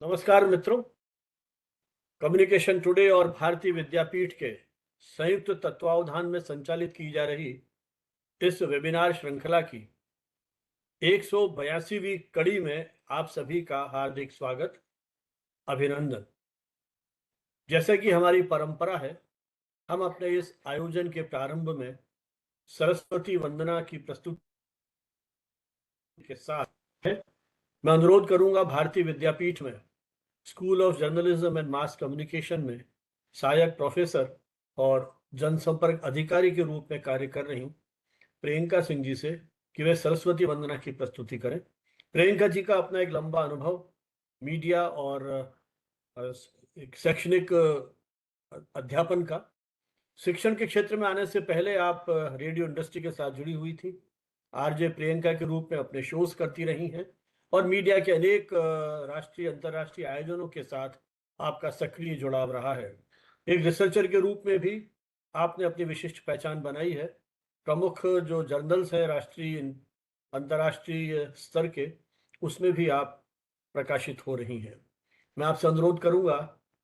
नमस्कार मित्रों। Communication today और भारतीय विद्यापीठ के संयुक्त तत्वावधान में संचालित की जा रही इस वेबिनार श्रृंखला की 182वीं कड़ी में आप सभी का हार्दिक स्वागत, अभिनंदन। जैसे कि हमारी परंपरा है, हम अपने इस आयोजन के प्रारंभ में सरस्वती वंदना की प्रस्तुति के साथ मैं अनुरोध करूंगा भारतीय विद्यापीठ में school of journalism and mass communication में सहायक प्रोफेसर और जनसंपर्क अधिकारी के रूप में कार्य कर रही प्रियंका सिंह जी से कि वे सरस्वती वंदना की प्रस्तुति करें। प्रियंका जी का अपना एक लंबा अनुभव मीडिया और एक शैक्षणिक अध्यापन का, शिक्षण के क्षेत्र में आने से पहले आप रेडियो इंडस्ट्री के साथ जुड़ी हुई थी। आरजे प्रियंका के रूप में अपने शोज करती रही हैं और मीडिया के अनेक राष्ट्रीय अंतर्राष्ट्रीय आयोजनों के साथ आपका सक्रिय जुड़ाव रहा है। एक रिसर्चर के रूप में भी आपने अपनी विशिष्ट पहचान बनाई है। प्रमुख जो जर्नल्स हैं राष्ट्रीय अंतर्राष्ट्रीय स्तर के, उसमें भी आप प्रकाशित हो रही हैं। मैं आपसे अनुरोध करूंगा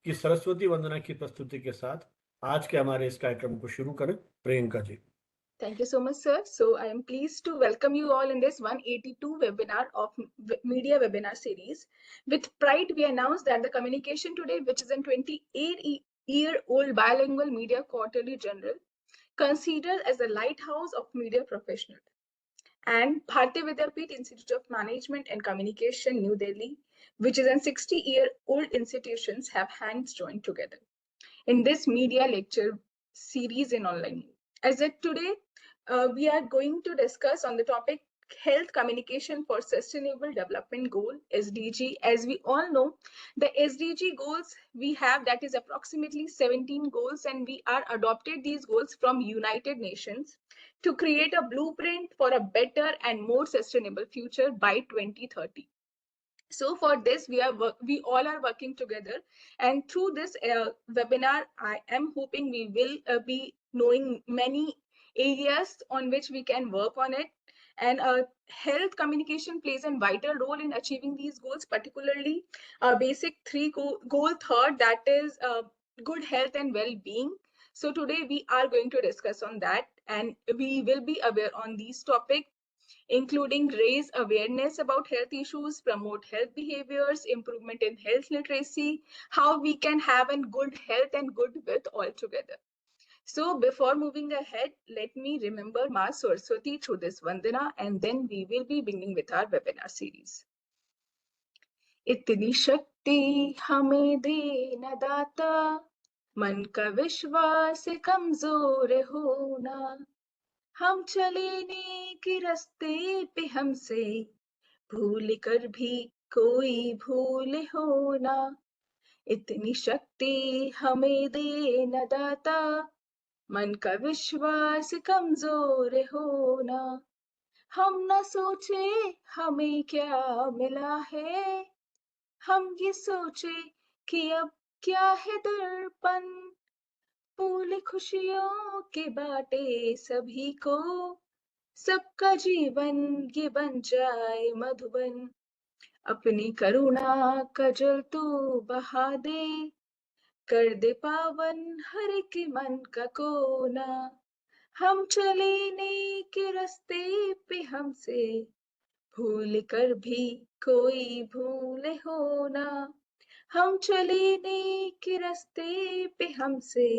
कि सरस्वती वंदना की प्रस्तुति के साथ आज के हमारे इस कार्यक्रम को शुरू करें। Priyanka ji. Thank you so much, sir. So I am pleased to welcome you all in this 182 webinar of Media Webinar Series. With pride, we announce that the Communication Today, which is a 28-year-old bilingual media quarterly journal, considered as the lighthouse of media professionals, and Bharatiya Vidyapeeth Institute of Management and Communication, New Delhi, which is a 60-year-old institutions, have hands joined together in this media lecture series in online. As of today, we are going to discuss on the topic Health Communication for Sustainable Development Goal, SDG. As we all know, the SDG goals we have, that is approximately 17 goals, and we are adopted these goals from United Nations to create a blueprint for a better and more sustainable future by 2030. So for this, we all are working together, and through this webinar, I am hoping we will be knowing many areas on which we can work on it. And health communication plays a vital role in achieving these goals, particularly basic goal third, that is good health and well-being. So today we are going to discuss on that, and we will be aware on these topics, including raise awareness about health issues, promote health behaviors, improvement in health literacy, how we can have a good health and good wealth all together. So before moving ahead, let me remember Ma Saraswati through this Vandana, and then we will be beginning with our webinar series. इतनी शक्ति हमें दे न दाता, मन का विश्वास कमजोर होना, हम चले नेक रास्ते पे हमसे भूल कर भी कोई भूल हो ना, इतनी शक्ति हमें दे न दाता, मन का विश्वास कमजोर हो ना, हम न सोचे हमें क्या मिला है, हम ये सोचे कि अब क्या है दर्पण, फूल खुशियों के बाटे सभी को, सबका जीवन ये बन जाए मधुबन, अपनी करुणा का जल तू बहा दे, कर दे पावन हर एक मन का कोना, हम चले नेक रास्ते पे हमसे भूल कर भी कोई भूल हो ना, हम चले नेक रास्ते पे हमसे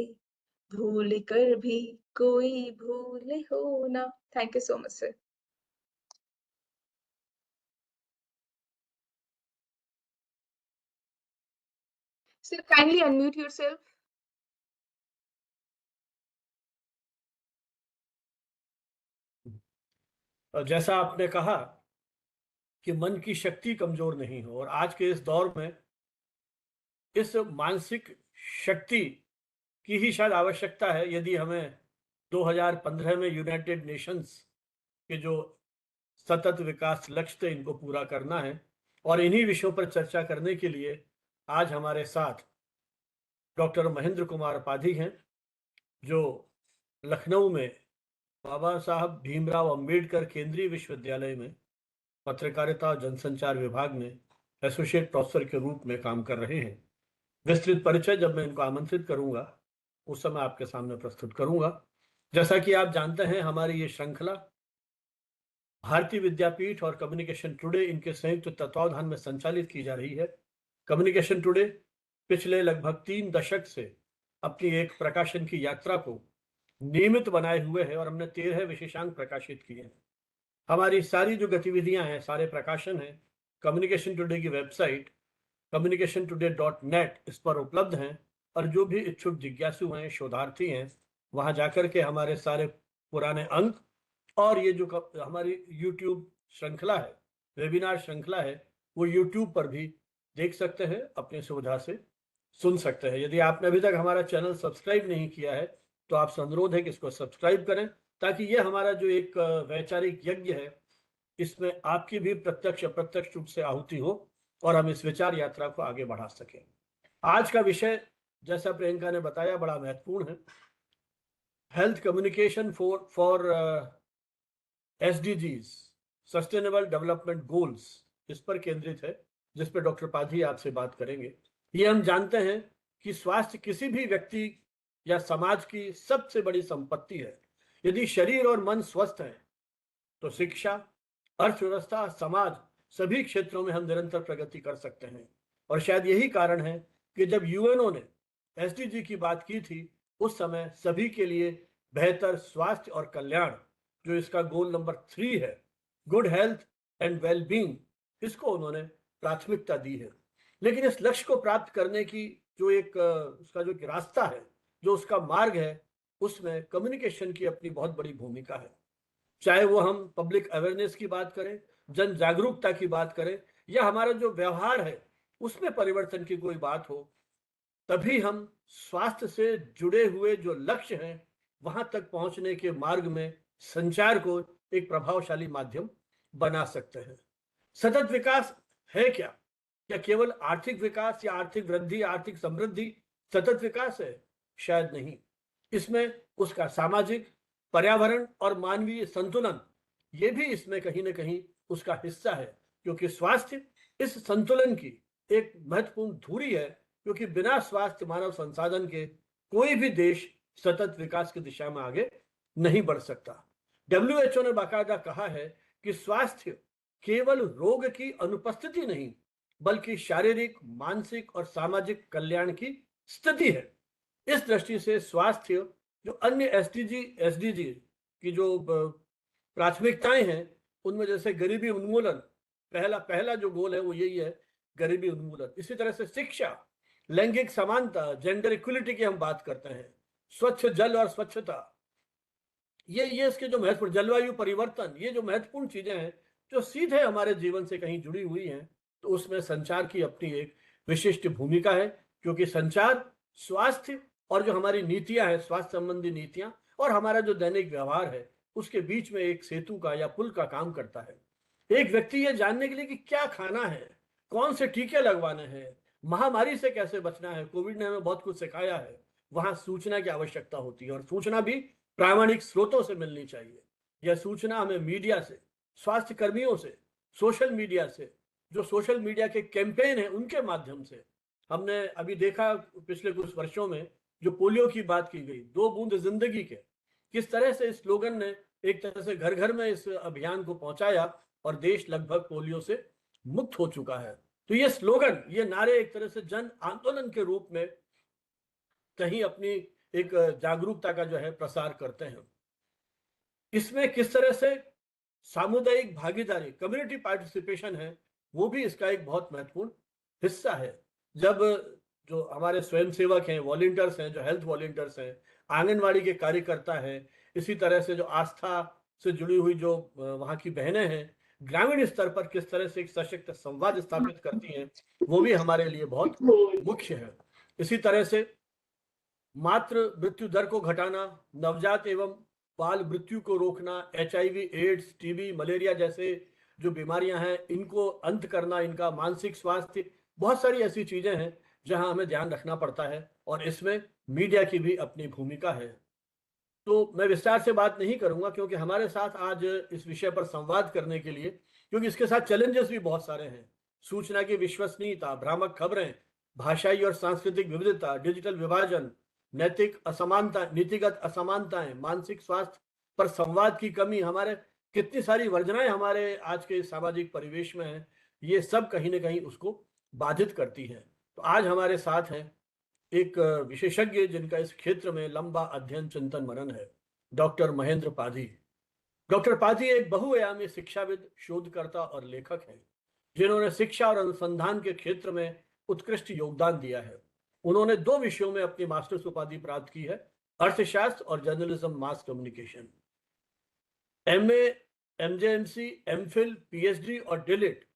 भूल कर भी कोई भूल हो ना. Thank you so much, sir. Sir, kindly unmute yourself. जैसा आपने कहा कि मन की शक्ति कमजोर नहीं हो, और आज के इस दौर में इस मानसिक शक्ति की ही शायद आवश्यकता है, यदि हमें 2015 में यूनाइटेड नेशंस के जो सतत विकास लक्ष्य थे इनको पूरा करना है। और इन्हीं विषयों पर चर्चा करने के लिए आज हमारे साथ डॉक्टर महेंद्र कुमार पाधी हैं, जो लखनऊ में बाबा साहब भीमराव अंबेडकर केंद्रीय विश्वविद्यालय में पत्रकारिता और जनसंचार विभाग में एसोसिएट प्रोफेसर के रूप में काम कर रहे हैं। विस्तृत परिचय जब मैं इनको आमंत्रित करूंगा उस समय आपके सामने प्रस्तुत करूंगा। जैसा कि आप जानते हैं, हमारी ये श्रृंखला भारतीय विद्यापीठ और कम्युनिकेशन टुडे इनके संयुक्त तत्वावधान में संचालित की जा रही है। कम्युनिकेशन टुडे पिछले लगभग 3 दशक से अपनी एक प्रकाशन की यात्रा को नियमित बनाए हुए है और हमने 13 विशेषांक प्रकाशित किए हैं। हमारी सारी जो गतिविधियां हैं, सारे प्रकाशन हैं, कम्युनिकेशन टुडे की वेबसाइट communicationtoday.net इस पर उपलब्ध हैं और जो भी इच्छुक जिज्ञासु हैं, शोधार्थी हैं, वहां जाकर के हमारे सारे पुराने अंक और ये जो हमारी यूट्यूब श्रृंखला है, वेबिनार श्रृंखला है, वो यूट्यूब पर भी देख सकते हैं, अपनी सुविधा से सुन सकते हैं। यदि आपने अभी तक हमारा चैनल सब्सक्राइब नहीं किया है तो आपसे अनुरोध है कि इसको सब्सक्राइब करें, ताकि ये हमारा जो एक वैचारिक यज्ञ है इसमें आपकी भी प्रत्यक्ष अप्रत्यक्ष रूप से आहुति हो और हम इस विचार यात्रा को आगे बढ़ा सकें। आज का विषय, जैसा प्रियंका ने बताया, बड़ा महत्वपूर्ण है। Health communication for SDGs, sustainable development goals, इस पर केंद्रित है, जिस पर डॉक्टर पाधी आपसे बात करेंगे। ये हम जानते हैं कि स्वास्थ्य किसी भी व्यक्ति या समाज की सबसे बड़ी संपत्ति है। यदि शरीर और मन स्वस्थ हैं तो शिक्षा, अर्थव्यवस्था, समाज, सभी क्षेत्रों में हम निरंतर प्रगति कर सकते हैं। और शायद यही कारण है कि जब यूएनओ ने SDG की बात की थी, उस समय सभी के लिए बेहतर स्वास्थ्य और कल्याण, जो इसका गोल नंबर 3 है, good health and well being, इसको उन्होंने प्राथमिकता दी है। लेकिन इस लक्ष्य को प्राप्त करने की जो एक उसका जो रास्ता है, जो उसका मार्ग है, उसमें कम्युनिकेशन की अपनी बहुत बड़ी भूमिका है। चाहे वो हम पब्लिक अवेयरनेस की बात करें, जन जागरूकता की बात करें, या हमारा जो व्यवहार है उसमें परिवर्तन की कोई बात हो, तभी हम स्वास्थ्य से जुड़े हुए जो लक्ष्य हैं वहां तक पहुंचने के मार्ग में संचार को एक प्रभावशाली माध्यम बना सकते हैं। सतत विकास है क्या? क्या केवल आर्थिक विकास या आर्थिक वृद्धि, आर्थिक समृद्धि सतत विकास है? शायद नहीं। इसमें उसका सामाजिक, पर्यावरण और मानवीय संतुलन, ये भी इसमें कहीं ना कहीं उसका हिस्सा है, क्योंकि स्वास्थ्य इस संतुलन की एक महत्वपूर्ण धुरी है, क्योंकि बिना स्वास्थ्य मानव संसाधन के कोई भी देश सतत विकास की दिशा में आगे नहीं बढ़ सकता। WHO ने बाकायदा कहा है कि स्वास्थ्य केवल रोग की अनुपस्थिति नहीं, बल्कि शारीरिक, मानसिक और सामाजिक कल्याण की स्थिति है। इस दृष्टि से स्वास्थ्य जो अन्य SDG की जो प्राथमिकताएं हैं, उनमें जैसे गरीबी उन्मूलन, पहला जो गोल है वो यही है, गरीबी उन्मूलन। इसी तरह से शिक्षा, लैंगिक समानता, जेंडर इक्वलिटी की हम बात करते हैं, स्वच्छ जल और स्वच्छता, ये इसके जो महत्वपूर्ण, जलवायु परिवर्तन, ये जो महत्वपूर्ण चीजें हैं जो सीधे हमारे जीवन से कहीं जुड़ी हुई हैं, तो उसमें संचार की अपनी एक विशिष्ट भूमिका है, क्योंकि संचार स्वास्थ्य और जो हमारी नीतियां हैं, स्वास्थ्य संबंधी नीतियां, और हमारा जो दैनिक व्यवहार है, उसके बीच में एक सेतु का या पुल का काम करता है। एक व्यक्ति ये जानने के लिए कि क्या खाना है, कौन से टीके लगवाने हैं, महामारी से कैसे बचना है, कोविड ने हमें बहुत कुछ सिखाया है, वहां सूचना की आवश्यकता होती है, और सूचना भी प्रामाणिक स्रोतों से मिलनी चाहिए। यह सूचना हमें मीडिया से, स्वास्थ्य कर्मियों से, सोशल मीडिया से, जो सोशल मीडिया के कैंपेन है उनके माध्यम से। हमने अभी देखा पिछले कुछ वर्षों में जो पोलियो की बात की गई, 2 बूंद जिंदगी के, किस तरह से इस स्लोगन ने एक तरह से घर घर में इस अभियान को पहुंचाया और देश लगभग पोलियो से मुक्त हो चुका है। तो ये स्लोगन, ये नारे एक तरह से जन आंदोलन के रूप में कहीं अपनी एक जागरूकता का जो है प्रसार करते हैं। इसमें किस तरह से सामुदायिक भागीदारी, कम्युनिटी पार्टिसिपेशन है, वो भी इसका एक बहुत महत्वपूर्ण हिस्सा है। जब जो हमारे स्वयंसेवक हैं, वॉलंटियर्स हैं, जो हेल्थ वॉलंटियर्स हैं, आंगनवाड़ी के कार्यकर्ता हैं, इसी तरह से जो आस्था से जुड़ी हुई जो वहाँ की बहनें हैं, ग्रामीण स्तर पर किस तरह से एक सशक्त संवाद स्थापित करती हैं, वो भी हमारे लिए बहुत मुख्य है। इसी तरह से मातृ मृत्यु दर को घटाना, नवजात एवं बाल मृत्यु को रोकना, HIV, एड्स, TB, मलेरिया जैसे जो बीमारियां हैं, इनको अंत करना, इनका मानसिक स्वास्थ्य, बहुत सारी ऐसी चीजें हैं जहां हमें ध्यान रखना पड़ता है, और इसमें मीडिया की भी अपनी भूमिका है। तो मैं विस्तार से बात नहीं करूंगा, क्योंकि हमारे साथ आज इस विषय पर संवाद करने के लिए, क्योंकि इसके साथ चैलेंजेस भी बहुत सारे हैं, सूचना की विश्वसनीयता, भ्रामक खबरें, भाषाई और सांस्कृतिक विविधता, डिजिटल विभाजन, नैतिक असमानता, नीतिगत असमानताएं, मानसिक स्वास्थ्य पर संवाद की कमी, हमारे कितनी सारी वर्जनाएं हमारे आज के सामाजिक परिवेश में हैं, ये सब कहीं ना कहीं उसको बाधित करती हैं। तो आज हमारे साथ हैं एक विशेषज्ञ जिनका इस क्षेत्र में लंबा अध्ययन चिंतन मनन है, डॉक्टर महेंद्र पाधी। डॉक्टर पाधी एक बहुआयामी शिक्षाविद, शोधकर्ता और लेखक हैं जिन्होंने शिक्षा और अनुसंधान के क्षेत्र में उत्कृष्ट योगदान दिया है। उन्होंने 2 विषयों में अपनी मास्टर्स उपाधि प्राप्त की है, अर्थशास्त्र और journalism mass communication. MA, एमजेएमसी, MPhil, PhD और डिलिट।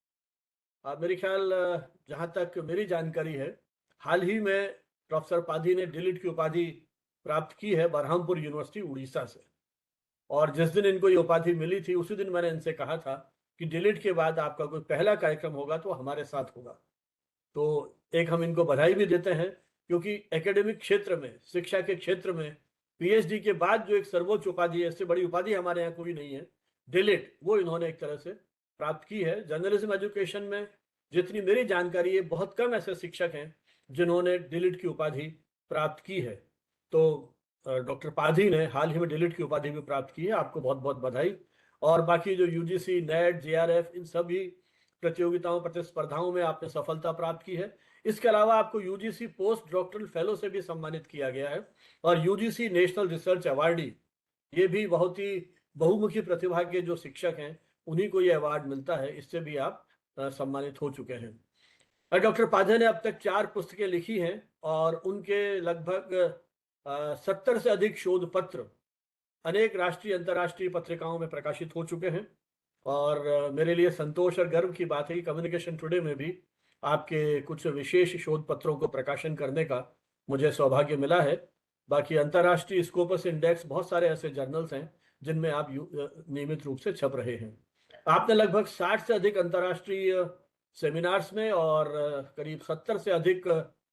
मेरे ख्याल जहां तक मेरी जानकारी है, हाल ही में प्रोफेसर पाधी ने डिलिट की उपाधि प्राप्त की है बरहामपुर यूनिवर्सिटी उड़ीसा से। और जिस दिन इनको ये उपाधि मिली थी उसी दिन मैंने इनसे कहा था कि डिलीट के बाद आपका कोई पहला कार्यक्रम होगा तो हमारे साथ होगा। तो एक हम इनको बधाई भी देते हैं, क्योंकि एकेडमिक क्षेत्र में, शिक्षा के क्षेत्र में पीएचडी के बाद जो एक सर्वोच्च उपाधि है, इससे बड़ी उपाधि हमारे यहाँ कोई नहीं है, डिलीट, वो इन्होंने एक तरह से प्राप्त की है। जर्नलिज्म एजुकेशन में जितनी मेरी जानकारी है, बहुत कम ऐसे शिक्षक हैं जिन्होंने डिलीट की उपाधि प्राप्त की है। तो डॉक्टर पाधी ने हाल ही में डिलीट की उपाधि भी प्राप्त की है, आपको बहुत बहुत बधाई। और बाकी जो यूजीसी, नेट, जेआरएफ, इन सभी प्रतियोगिताओं, प्रतिस्पर्धाओं में आपने सफलता प्राप्त की है। इसके अलावा आपको यूजीसी पोस्ट डॉक्टरल फेलो से भी सम्मानित किया गया है, और यूजीसी नेशनल रिसर्च अवार्डी, ये भी बहुत ही बहुमुखी प्रतिभा के जो शिक्षक हैं उन्हीं को ये अवार्ड मिलता है, इससे भी आप सम्मानित हो चुके हैं। डॉक्टर पाधे ने अब तक 4 पुस्तकें लिखी हैं और उनके लगभग 70 से अधिक शोध पत्र अनेक राष्ट्रीय अंतर्राष्ट्रीय पत्रिकाओं में प्रकाशित हो चुके हैं। और मेरे लिए संतोष और गर्व की बात है कि कम्युनिकेशन टुडे में भी आपके कुछ विशेष शोध पत्रों को प्रकाशन करने का मुझे सौभाग्य मिला है। बाकी अंतर्राष्ट्रीय स्कोपस इंडेक्स, बहुत सारे ऐसे जर्नल्स हैं जिनमें आप नियमित रूप से छप रहे हैं। आपने लगभग 60 से अधिक अंतर्राष्ट्रीय सेमिनार्स में और करीब 70 से अधिक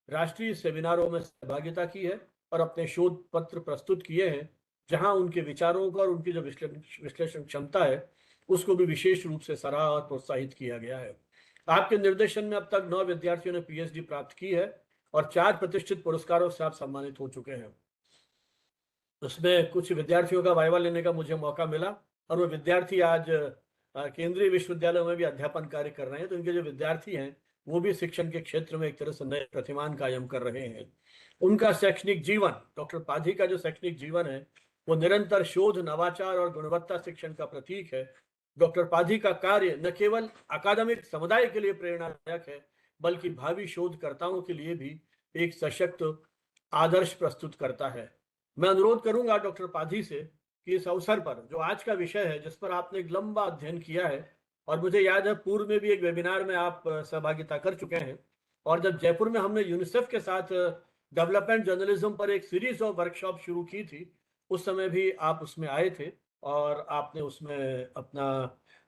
राष्ट्रीय सेमिनारों में सहभागिता की है और अपने शोध पत्र प्रस्तुत किए हैं, जहां उनके विचारों का और उनकी जो विश्लेषण क्षमता है उसको भी विशेष रूप से सराहा और प्रोत्साहित किया गया है। आपके निर्देशन में अब तक 9 विद्यार्थियों ने पीएचडी प्राप्त की है और 4 प्रतिष्ठित पुरस्कारों से आप सम्मानित हो चुके हैं। उसमें कुछ विद्यार्थियों का वाइवा लेने का मुझे मौका मिला और वो विद्यार्थी आज केंद्रीय विश्वविद्यालयों में भी अध्यापन कार्य कर रहे हैं। तो इनके जो विद्यार्थी हैं वो भी शिक्षण के क्षेत्र में एक तरह से नए प्रतिमान कायम कर रहे हैं। उनका शैक्षणिक जीवन, डॉक्टर पाधी का जो शैक्षणिक जीवन है, वो निरंतर शोध, नवाचार और गुणवत्ता शिक्षण का प्रतीक है। डॉक्टर पाधी का कार्य न केवल अकादमिक समुदाय के लिए प्रेरणादायक है, बल्कि भावी शोधकर्ताओं के लिए भी एक सशक्त आदर्श प्रस्तुत करता है। मैं अनुरोध करूंगा डॉक्टर पाधी से कि इस अवसर पर, जो आज का विषय है जिस पर आपने एक लंबा अध्ययन किया है, और मुझे याद है पूर्व में भी एक वेबिनार में आप सहभागिता कर चुके हैं, और जब जयपुर में हमने यूनिसेफ के साथ डेवलपमेंट जर्नलिज्म पर एक सीरीज ऑफ वर्कशॉप शुरू की थी, उस समय भी आप उसमें आए थे और आपने उसमें अपना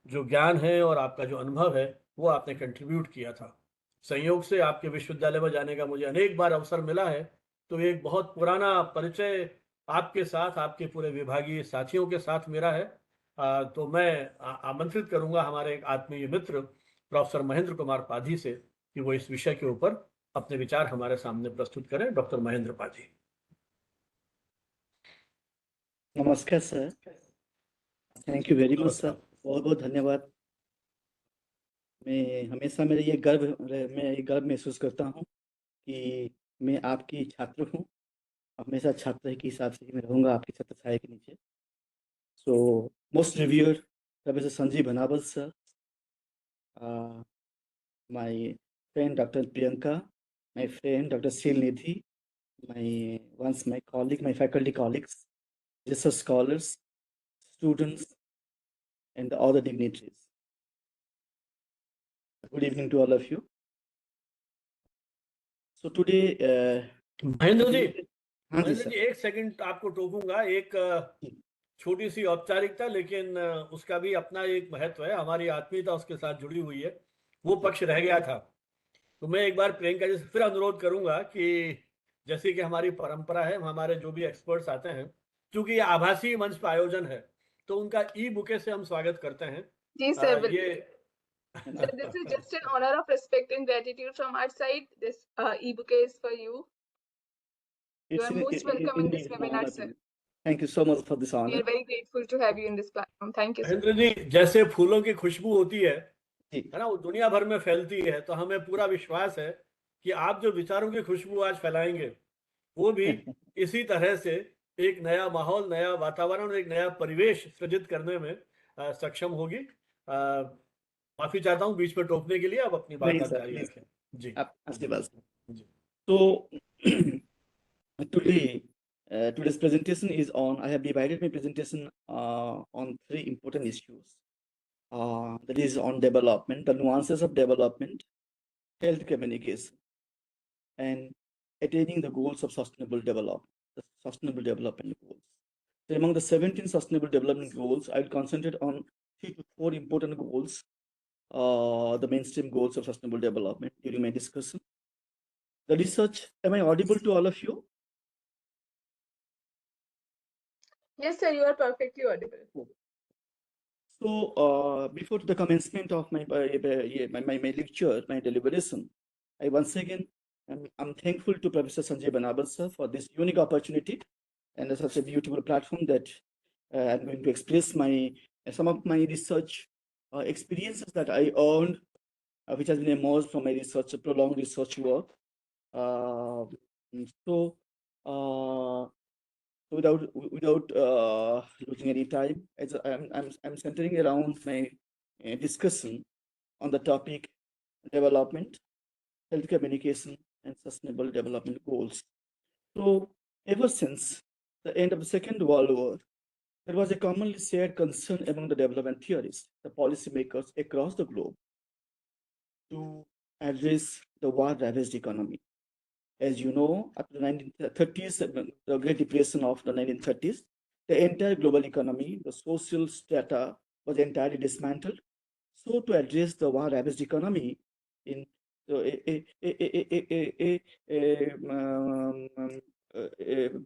जो ज्ञान है और आपका जो अनुभव है वो आपने कंट्रीब्यूट किया था। संयोग से आपके विश्वविद्यालय में जाने का मुझे अनेक बार अवसर मिला है, तो एक बहुत पुराना परिचय आपके साथ, आपके पूरे विभागीय साथियों के साथ मेरा है। तो मैं आमंत्रित करूंगा हमारे एक आत्मीय मित्र प्रोफेसर महेंद्र कुमार पाधी से कि वो इस विषय के ऊपर अपने विचार हमारे सामने प्रस्तुत करें। डॉक्टर महेंद्र पाधी। नमस्कार sir, thank you very much sir, बहुत बहुत धन्यवाद। मैं हमेशा मैं ये गर्व महसूस करता हूँ कि मैं आपकी छात्र हूँ। हमेशा छात्र के हिसाब से ही मैं रहूँगा आपकी छत्र छाया के नीचे। सो मोस्ट रिव्यूअर्ड प्रोफेसर संजीव बनावल sir, my friend doctor Priyanka, my friend doctor शील निधि, my colleague, my faculty colleagues, research scholars, students, and all the dignitaries. Good evening to all of you. So today, Mahendra ji, हाँ जी महेंद्र सर, जी एक second आपको टोकूंगा। एक छोटी सी औपचारिकता, लेकिन उसका भी अपना एक महत्व है, हमारी आत्मीयता उसके साथ जुड़ी हुई है, वो पक्ष रह गया था। तो मैं एक बार प्रियंका जी से फिर अनुरोध करूंगा कि जैसे कि हमारी परंपरा है, हमारे जो भी एक्सपर्ट्स आते हैं, क्योंकि ये आभासी मंच पर आयोजन है, तो उनका ई बुके से हम स्वागत करते हैं। जी सर, ये So this is just an honor of respect and gratitude from our side. This e-bouquet is for you. You are most welcome in this indeed an webinar, honor to sir. me. Thank you so much for this We honor. are very grateful to have you in this platform. Thank you, sir. Mahendra ji, जैसे फूलों की खुशबू होती है जी ना, वो दुनिया भर में फैलती है, तो हमें पूरा विश्वास है कि आप जो विचारों की खुशबू आज फैलाएंगे वो भी इसी तरह से एक नया माहौल, नया वातावरण, एक नया परिवेश सृजित करने में सक्षम होगी। माफी चाहता हूँ बीच में टोकने के लिए, आप अपनी बात नहीं आप सर, जारी प्लीज रखें। जी आप आशीर्वाद। जी So today, today's presentation is on. I have divided my presentation on three important issues. That is on development, the nuances of development, health communication, and attaining the goals of sustainable development, the sustainable development goals. So among the 17 sustainable development goals, I will concentrate on 3 to 4 important goals, the mainstream goals of sustainable development during my discussion. The research, am I audible to all of you? Yes, sir, you are perfectly audible. So before the commencement of my lecture, my deliberation, I once again I'm thankful to Professor Sanjay Banabal sir for this unique opportunity and such a beautiful platform that I'm going to express my some of my research experiences that I earned, which has been emerged from my research, prolonged research work. So without losing any time, as I'm centering around my discussion on the topic development, health communication, and sustainable development goals. So ever since the end of the Second World War, there was a commonly shared concern among the development theorists, the policymakers across the globe, to address the war-ravaged economy. As you know, after the 1930s, the Great Depression of the 1930s, the entire global economy, the social strata was entirely dismantled. So to address the war-ravaged economy, in a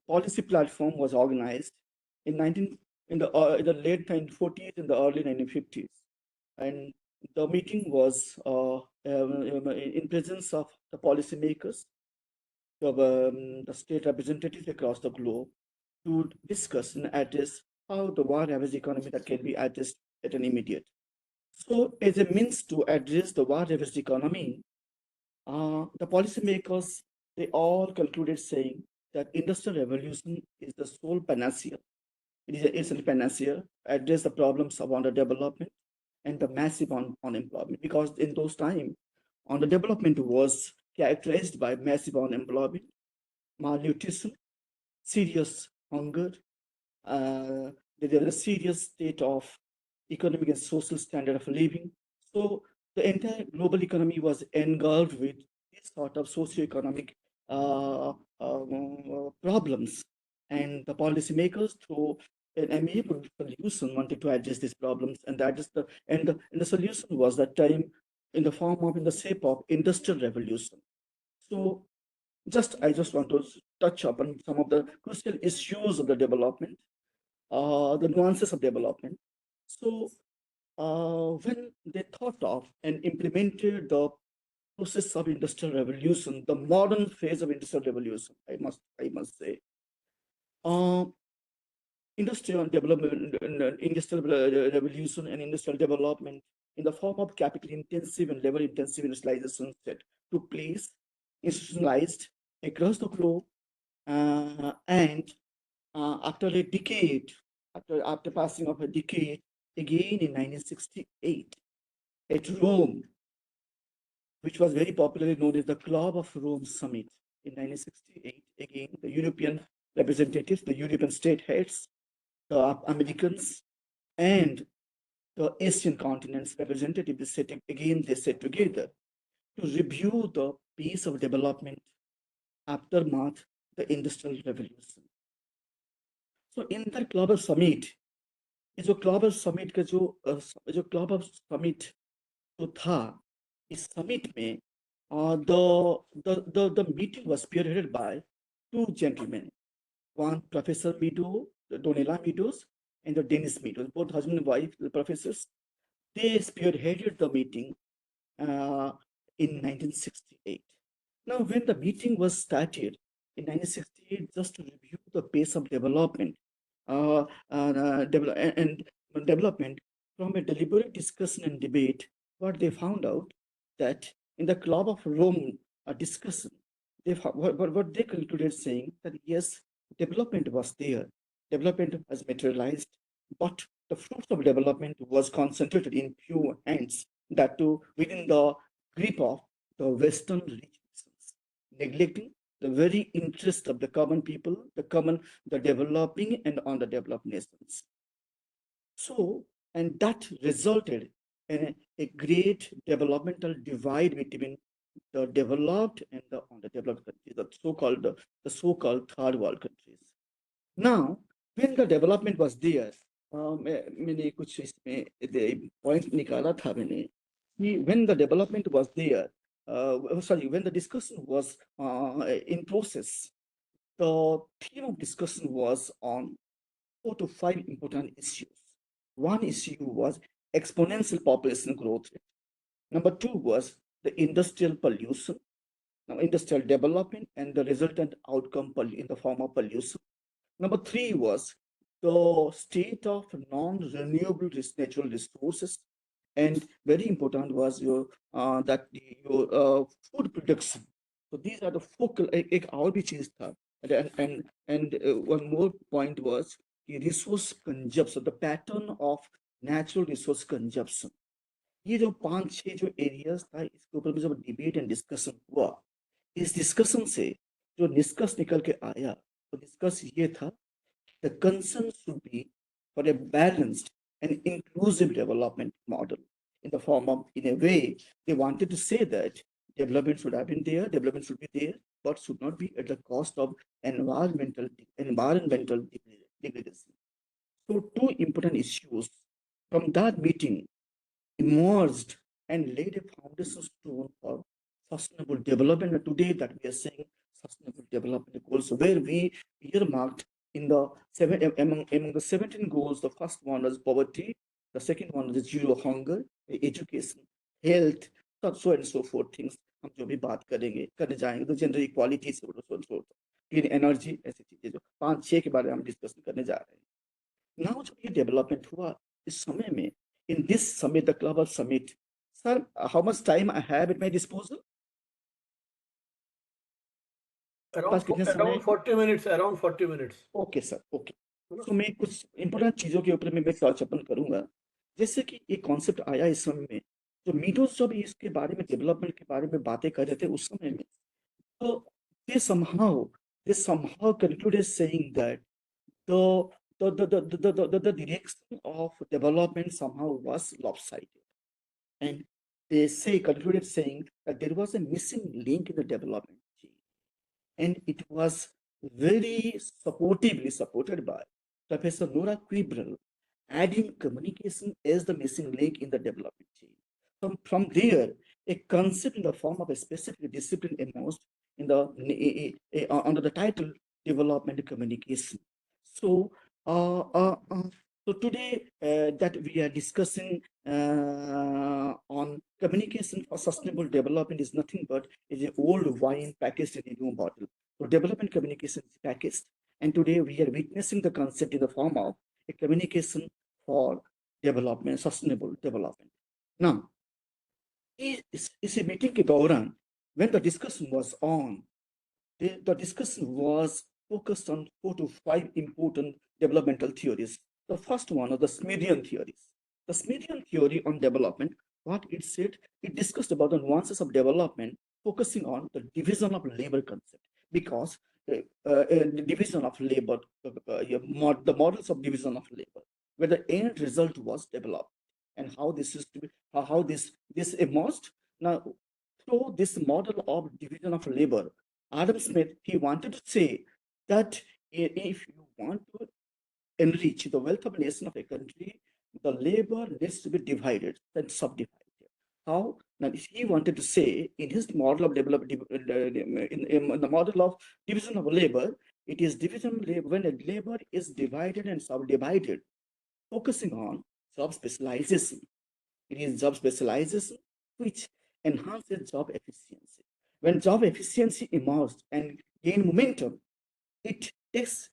policy platform was organized in the late 1940s and the early 1950s, and the meeting was in presence of the policymakers, the state representatives across the globe, to discuss and address how the war-ravaged economy that can be addressed at an immediate. So as a means to address the war-ravaged economy, the policymakers, they all concluded saying that industrial revolution is the sole panacea. It is a panacea, address the problems of underdevelopment and the massive unemployment, because in those times, underdevelopment was characterized by massive unemployment, malnutrition, serious hunger. There was a serious state of economic and social standard of living. So the entire global economy was engulfed with this sort of socioeconomic problems, and the policymakers, through an amiable solution, wanted to address these problems, and that is the solution was that time in the shape of industrial revolution. So I just want to touch upon some of the crucial issues of the development, the nuances of development. So when they thought of and implemented the process of industrial revolution, the modern phase of industrial revolution, I must say, industrial development, industrial revolution and industrial development in the form of capital intensive and labor intensive industrialization that took place, institutionalized across the globe, and after a decade, after passing of a decade, again in 1968, at Rome, which was very popularly known as the Club of Rome Summit in 1968, again, the European representatives, the European state heads, the Americans, and the Asian continent's representatives they sat together to review the pace of development aftermath the Industrial Revolution. So in that global summit, जो global summit का जो global summit जो था, इस summit में the meeting was spearheaded by two gentlemen, one Professor Meadows, Donella Meadows, and the Dennis Meadows, both husband and wife, the professors. they spearheaded the meeting in 1968. Now, when the meeting was started in 1968, just to review the pace of development, and development from a deliberate discussion and debate, what they found out that in the Club of Rome discussion, what they concluded saying that yes, development was there, development has materialized, but the fruits of development was concentrated in few hands, that too within the grip of the Western rich nations, neglecting the very interest of the common people, the developing and underdeveloped nations. So, and that resulted in a great developmental divide between the developed and the underdeveloped countries, the so-called third world countries. Now, when the development was there, मैंने कुछ इसमें point निकाला था मैंने कि when the development was there, when the discussion was in process, the theme of discussion was on 4 to 5 important issues. One issue was exponential population growth rate. Number 2 was the industrial pollution, industrial development and the resultant outcome in the form of pollution. Number 3 was the state of non-renewable natural resources, and very important was your food production. So these are the focal. एक और भी चीज था, and one more point was resource consumption, the pattern of natural resource consumption. ये जो 5-6 जो areas था, इसके ऊपर भी जब debate and discussion हुआ, इस discussion से जो निष्कर्ष निकल के आया, तो निष्कर्ष ये था, the concern should be for a balanced and inclusive development model in the form of, in a way, they wanted to say that development should have been there, development should be there, but should not be at the cost of environmental degradation. So 2 important issues from that meeting emerged and laid a foundation stone for sustainable development. And today that we are saying sustainable development goals, where we earmarked in the among the 17 goals, the first one was poverty, the second one is zero hunger, education, health, so and so forth things. हम जो भी बात करने जाएंगे तो gender equality से clean energy, ऐसी चीजें जो 5-6 के बारे में हम डिस्कशन करने जा रहे हैं। नाउ जब ये डेवलपमेंट हुआ इस समय में, in this summit, the global summit, sir, how much time I have at my disposal? Around 40 minutes. Around 40 minutes. Okay, sir. Okay. So मैं कुछ important चीजों के ऊपर मैं टच अपन करूंगा, जैसे कि एक कॉन्सेप्ट आया इस समय में, जो मीडोज जब इसके बारे में डेवलपमेंट के बारे में बातें कर रहे थे उस समय में, तो they somehow concluded saying that the direction of development somehow was lopsided, and they concluded saying that there was a missing link in the development chain, and it was very supportively supported by Professor Nora Quibrel, adding communication as the missing link in the development chain. From there, a concept in the form of a specific discipline emerged in the under the title development communication. So today that we are discussing on communication for sustainable development is nothing but is an old wine packaged in a new bottle. So development communication is packaged, and today we are witnessing the concept in the form of a communication for development, sustainable development. Now, इस meeting के दौरान when the discussion was on, the discussion was focused on 4 to 5 important developmental theories. The first one are the Smithian theories. The Smithian theory on development, what it said, it discussed about the nuances of development, focusing on the division of labor concept, because the division of labor, the models of division of labor, where the end result was developed, and how this is to be, how this emerged. Now, through this model of division of labor, Adam Smith, he wanted to say that if you want to enrich the wealth of a nation of a country, the labor needs to be divided and subdivided. How? Now, he wanted to say in his model of development, in the model of division of labor, it is division of labor when a labor is divided and subdivided, focusing on subspecialization. It is job specialization which enhances job efficiency. When job efficiency emerged and gained momentum, it takes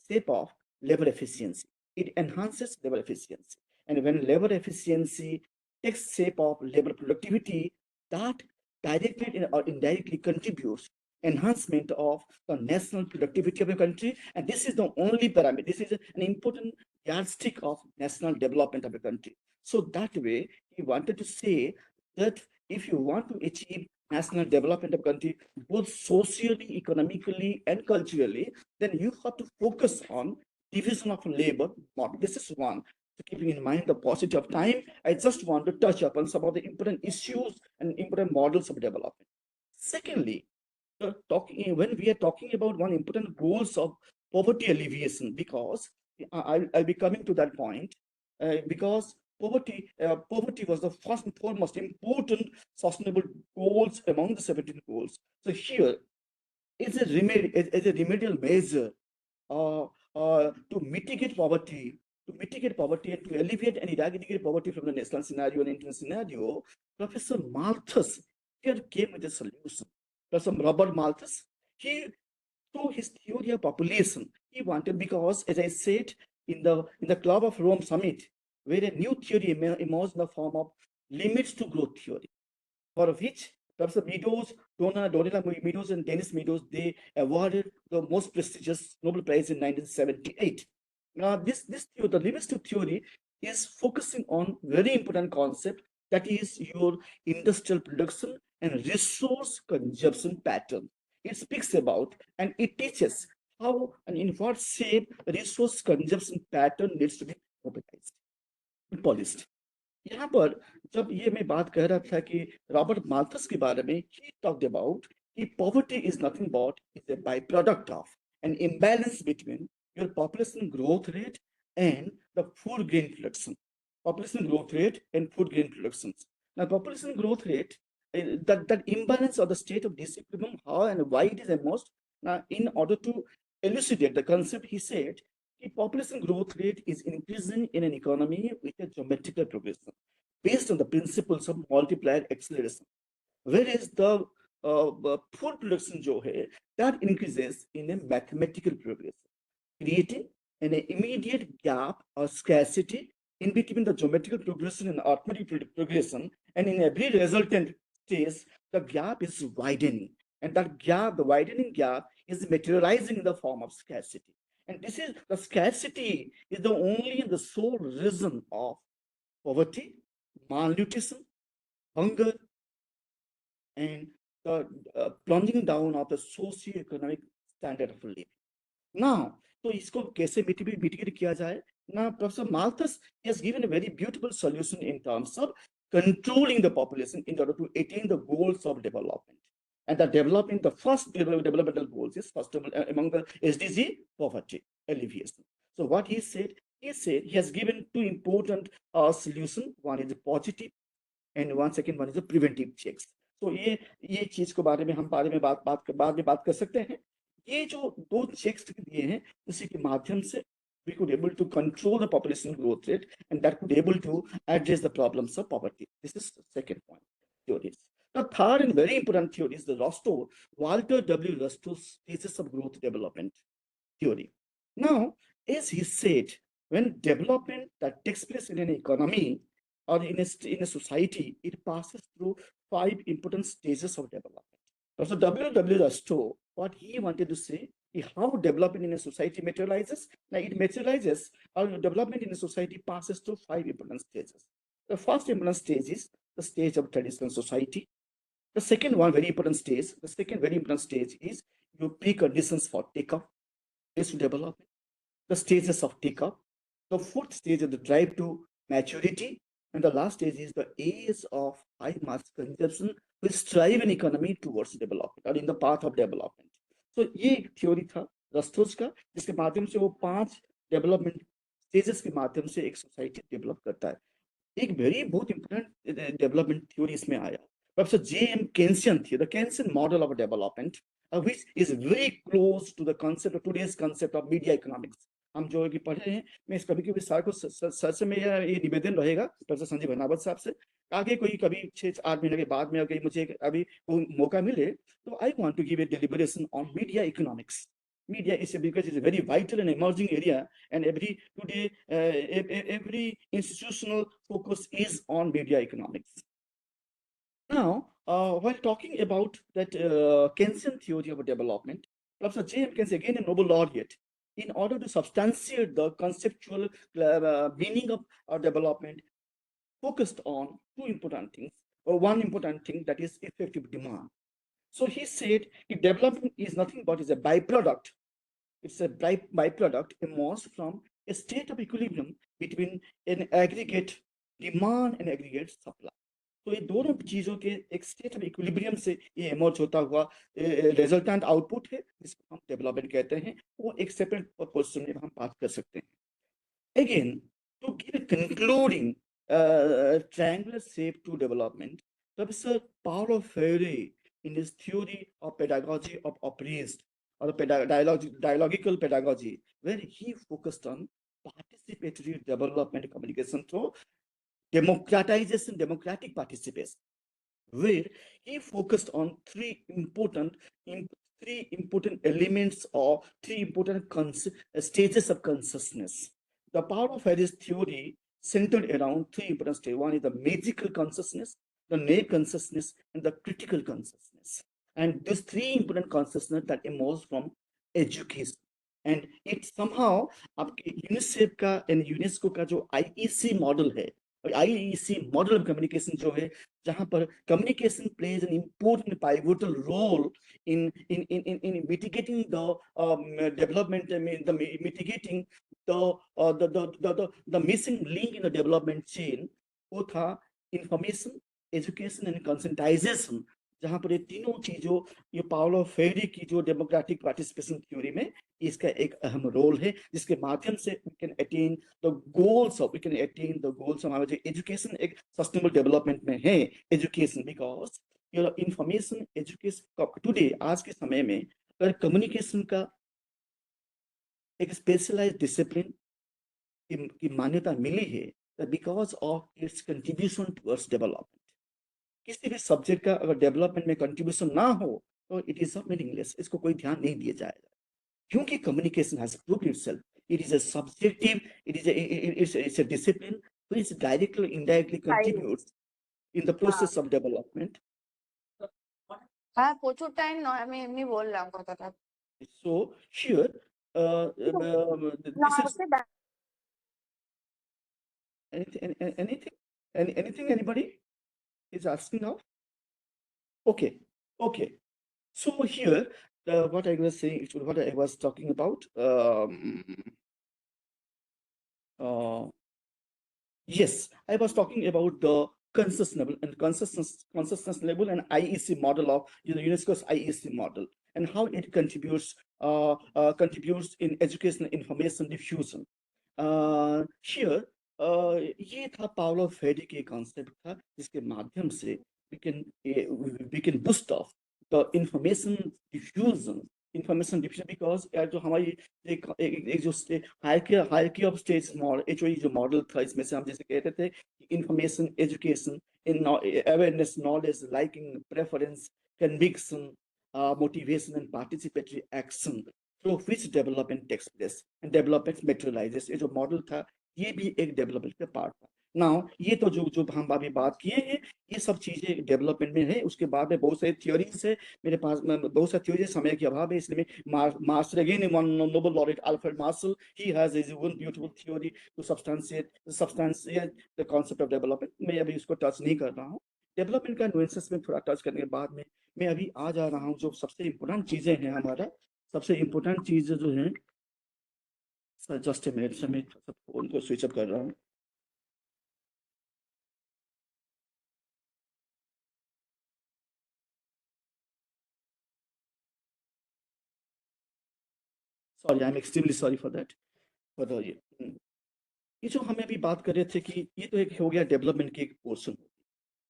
shape of labor efficiency. It enhances labor efficiency. And when labor efficiency takes shape of labor productivity, that directly or indirectly contributes enhancement of the national productivity of a country. And this is the only parameter. This is an important yardstick of national development of a country. So that way, he wanted to say that if you want to achieve national development of country, both socially, economically, and culturally, then you have to focus on division of labor model. This is one. So keeping in mind the paucity of time, I just want to touch upon some of the important issues and important models of development. Secondly, when we are talking about one important goals of poverty alleviation, because I'll be coming to that point, because poverty was the first and foremost important sustainable goals among the 17 goals. So here is a remedial measure to mitigate poverty, and to alleviate and eradicate poverty from the national scenario and international scenario. Professor Malthus here came with a solution. Professor Robert Malthus, he, through his theory of population, he wanted, because as I said in the Club of Rome summit, where a new theory emerged in the form of limits to growth theory, for which Professor Meadows, Donella Meadows, and Dennis Meadows, they awarded the most prestigious Nobel Prize in 1978. Now, the limits to theory is focusing on very important concept, that is your industrial production and resource consumption pattern. It speaks about and it teaches how and in what shape resource consumption pattern needs to be mobilized, policed. यहाँ पर जब ये मैं बात कह रहा था कि रॉबर्ट माल्थस के बारे में, he talked about कि poverty is nothing but is a byproduct of an imbalance between your population growth rate and the food grain production. Population growth rate and food grain productions. Now, population growth rate, that imbalance or the state of disequilibrium, how and why it is emerged. Now, in order to elucidate the concept, he said population growth rate is increasing in an economy with a geometrical progression based on the principles of multiplier acceleration, whereas the food production that increases in a mathematical progression, creating an immediate gap or scarcity in between the geometrical progression and arithmetic progression, and in every resultant stage the gap is widening, and that gap, the widening gap, is materializing in the form of scarcity. And this is the scarcity is the only the sole reason of poverty, malnutrition, hunger, and the plunging down of the socio-economic standard of living. Now, तो इसको कैसे mitigate किया जाए? Now, Professor Malthus has given a very beautiful solution in terms of controlling the population in order to attain the goals of development. And the first developmental goals is first among the SDG, poverty alleviation. So what he said he has given two important solutions. One is positive, and one is a preventive checks. So ये चीज को बारे में हम बाद में बात कर सकते हैं. ये जो दो चेक्स दिए हैं, उसी के माध्यम से we could able to control the population growth rate, and that could able to address the problems of poverty. This is the second point. Theories. The third and very important theory is the Walter W. Rostow's thesis of growth development theory. Now, as he said, when development that takes place in an economy or in a society, it passes through 5 important stages of development. So W. Rostow, what he wanted to say is how development in a society materializes. Now it materializes, or development in a society passes through 5 important stages. The first important stage is the stage of traditional society. The second very important stage is your preconditions for take-off, is to development, the stages of take-off. The fourth stage is the drive to maturity, and the last stage is the age of high mass consumption which drive an economy towards development or in the path of development. So ये एक theory था रस्तोज का, जिसके माध्यम से वो 5 development stages के माध्यम से एक सोसाइटी डेवलप करता है. एक बहुत इंपॉर्टेंट डेवलपमेंट थ्योरी इसमें आया. Professor J.M. Keynesian theory, the Keynesian model of development, which is very close to the concept of today's concept of media economics. हम जो है कि पढ़ रहे हैं, मैं इस कभी सर को सर से मेरा ये निवेदन रहेगा प्रोफेसर संजीव भरनावत साहब से, आगे कोई कभी 6-8 महीने के बाद में अगर मुझे अभी कोई मौका मिले तो I want to give a deliberation on media economics. Media is because it's a very vital and emerging area, and every institutional focus is on media economics. Now, while talking about that Keynesian theory of development, Professor J.M. Keynes, again a Nobel laureate, in order to substantiate the conceptual meaning of development, focused on two important things, or one important thing, that is effective demand. So he said development is nothing but is a byproduct. It's a byproduct emerged from a state of equilibrium between an aggregate demand and aggregate supply. तो ये दोनों चीजों के एक state of equilibrium से ये emerge होता हुआ रिजल्टेंट आउटपुट है, जिसको हम डेवलपमेंट कहते हैं. वो एक सेपरेट क्वेश्चन में हम बात कर सकते हैं. Again, to give a concluding triangular shape to development, Professor Paulo Freire, in his theory of pedagogy of oppressed, or dialogical pedagogy, where he focused on participatory development communication through democratization, democratic participation, where he focused on three important elements or three important stages of consciousness. The power of Harris theory centered around three important stages. One is the magical consciousness, the naive consciousness, and the critical consciousness. And these three important consciousness that emerge from education. And it somehow आपके UNICEF का and UNESCO का जो IEC model है, IEC model of communication जो है, जहां पर communication plays an important pivotal role in mitigating the development, I mean, mitigating the missing link in the development chain, वो था information, education and conscientization, जहां पर ये तीनों चीजों, ये पाउलो फ्रेरे की जो डेमोक्रेटिक पार्टिसिपेशन थ्योरी में इसका एक अहम रोल है, जिसके माध्यम से we can attain the goals of हमारा जो एजुकेशन एक सस्टेनेबल डेवलपमेंट में है, education, because your information education today, आज के समय में अगर कम्युनिकेशन का एक स्पेशलाइज्ड डिसिप्लिन की मान्यता मिली है, because of its contribution towards development. किसी भी सब्जेक्ट का अगर डेवलपमेंट में कंट्रीब्यूशन ना हो तो इट इज मीनिंगलेस, इसको कोई ध्यान नहीं दिया जाएगा, क्योंकि communication has proved itself, it is a subjective, it's a discipline which directly indirectly contributes in the process of development. হ্যাঁ প্রচুর টাইম নয়, আমি এমনি বললাম কথাটা. So here this is anything anybody is asking now? Okay, so here what I was saying, what I was talking about, yes, I was talking about the consciousness level and IEC model of UNESCO's IEC model, and how it contributes in educational information diffusion. Here ये था Paulo Frere के concept था, जिसके माध्यम से we can boost off the information diffusion, because जो हमारी एक जो हायरार्की ऑफ स्टेज HOE जो मॉडल था, इसमें से हम जैसे कहते थे information, education, awareness, knowledge, liking, preference, conviction, motivation and participatory action through which development takes place and development materializes. ये जो मॉडल था, ये भी एक डेवलपमेंट का पार्ट था. नाउ ये तो जो हम अभी बात किए हैं, ये सब चीजें डेवलपमेंट में है. उसके बाद में बहुत सारी थ्योरीज है मेरे पास, बहुत सारी थ्योरीज, समय के अभाव है, इसलिए Marshall, again one Nobel laureate Alfred Marshall, he has his own beautiful theory to substantiate the concept of development. मैं अभी उसको टच नहीं कर रहा हूँ. डेवलपमेंट का नुएंसेस में थोड़ा टच करने के बाद में मैं अभी आ जा रहा हूँ जो सबसे इम्पोर्टेंट चीजें हैं. हमारा सबसे इम्पोर्टेंट चीज जो है, जस्ट ए मिनट से मैं फोन को स्विच अप कर रहा हूँ. Sorry, I am extremely sorry for that. ये जो हमें अभी बात कर रहे थे कि ये तो एक हो गया डेवलपमेंट की एक portion.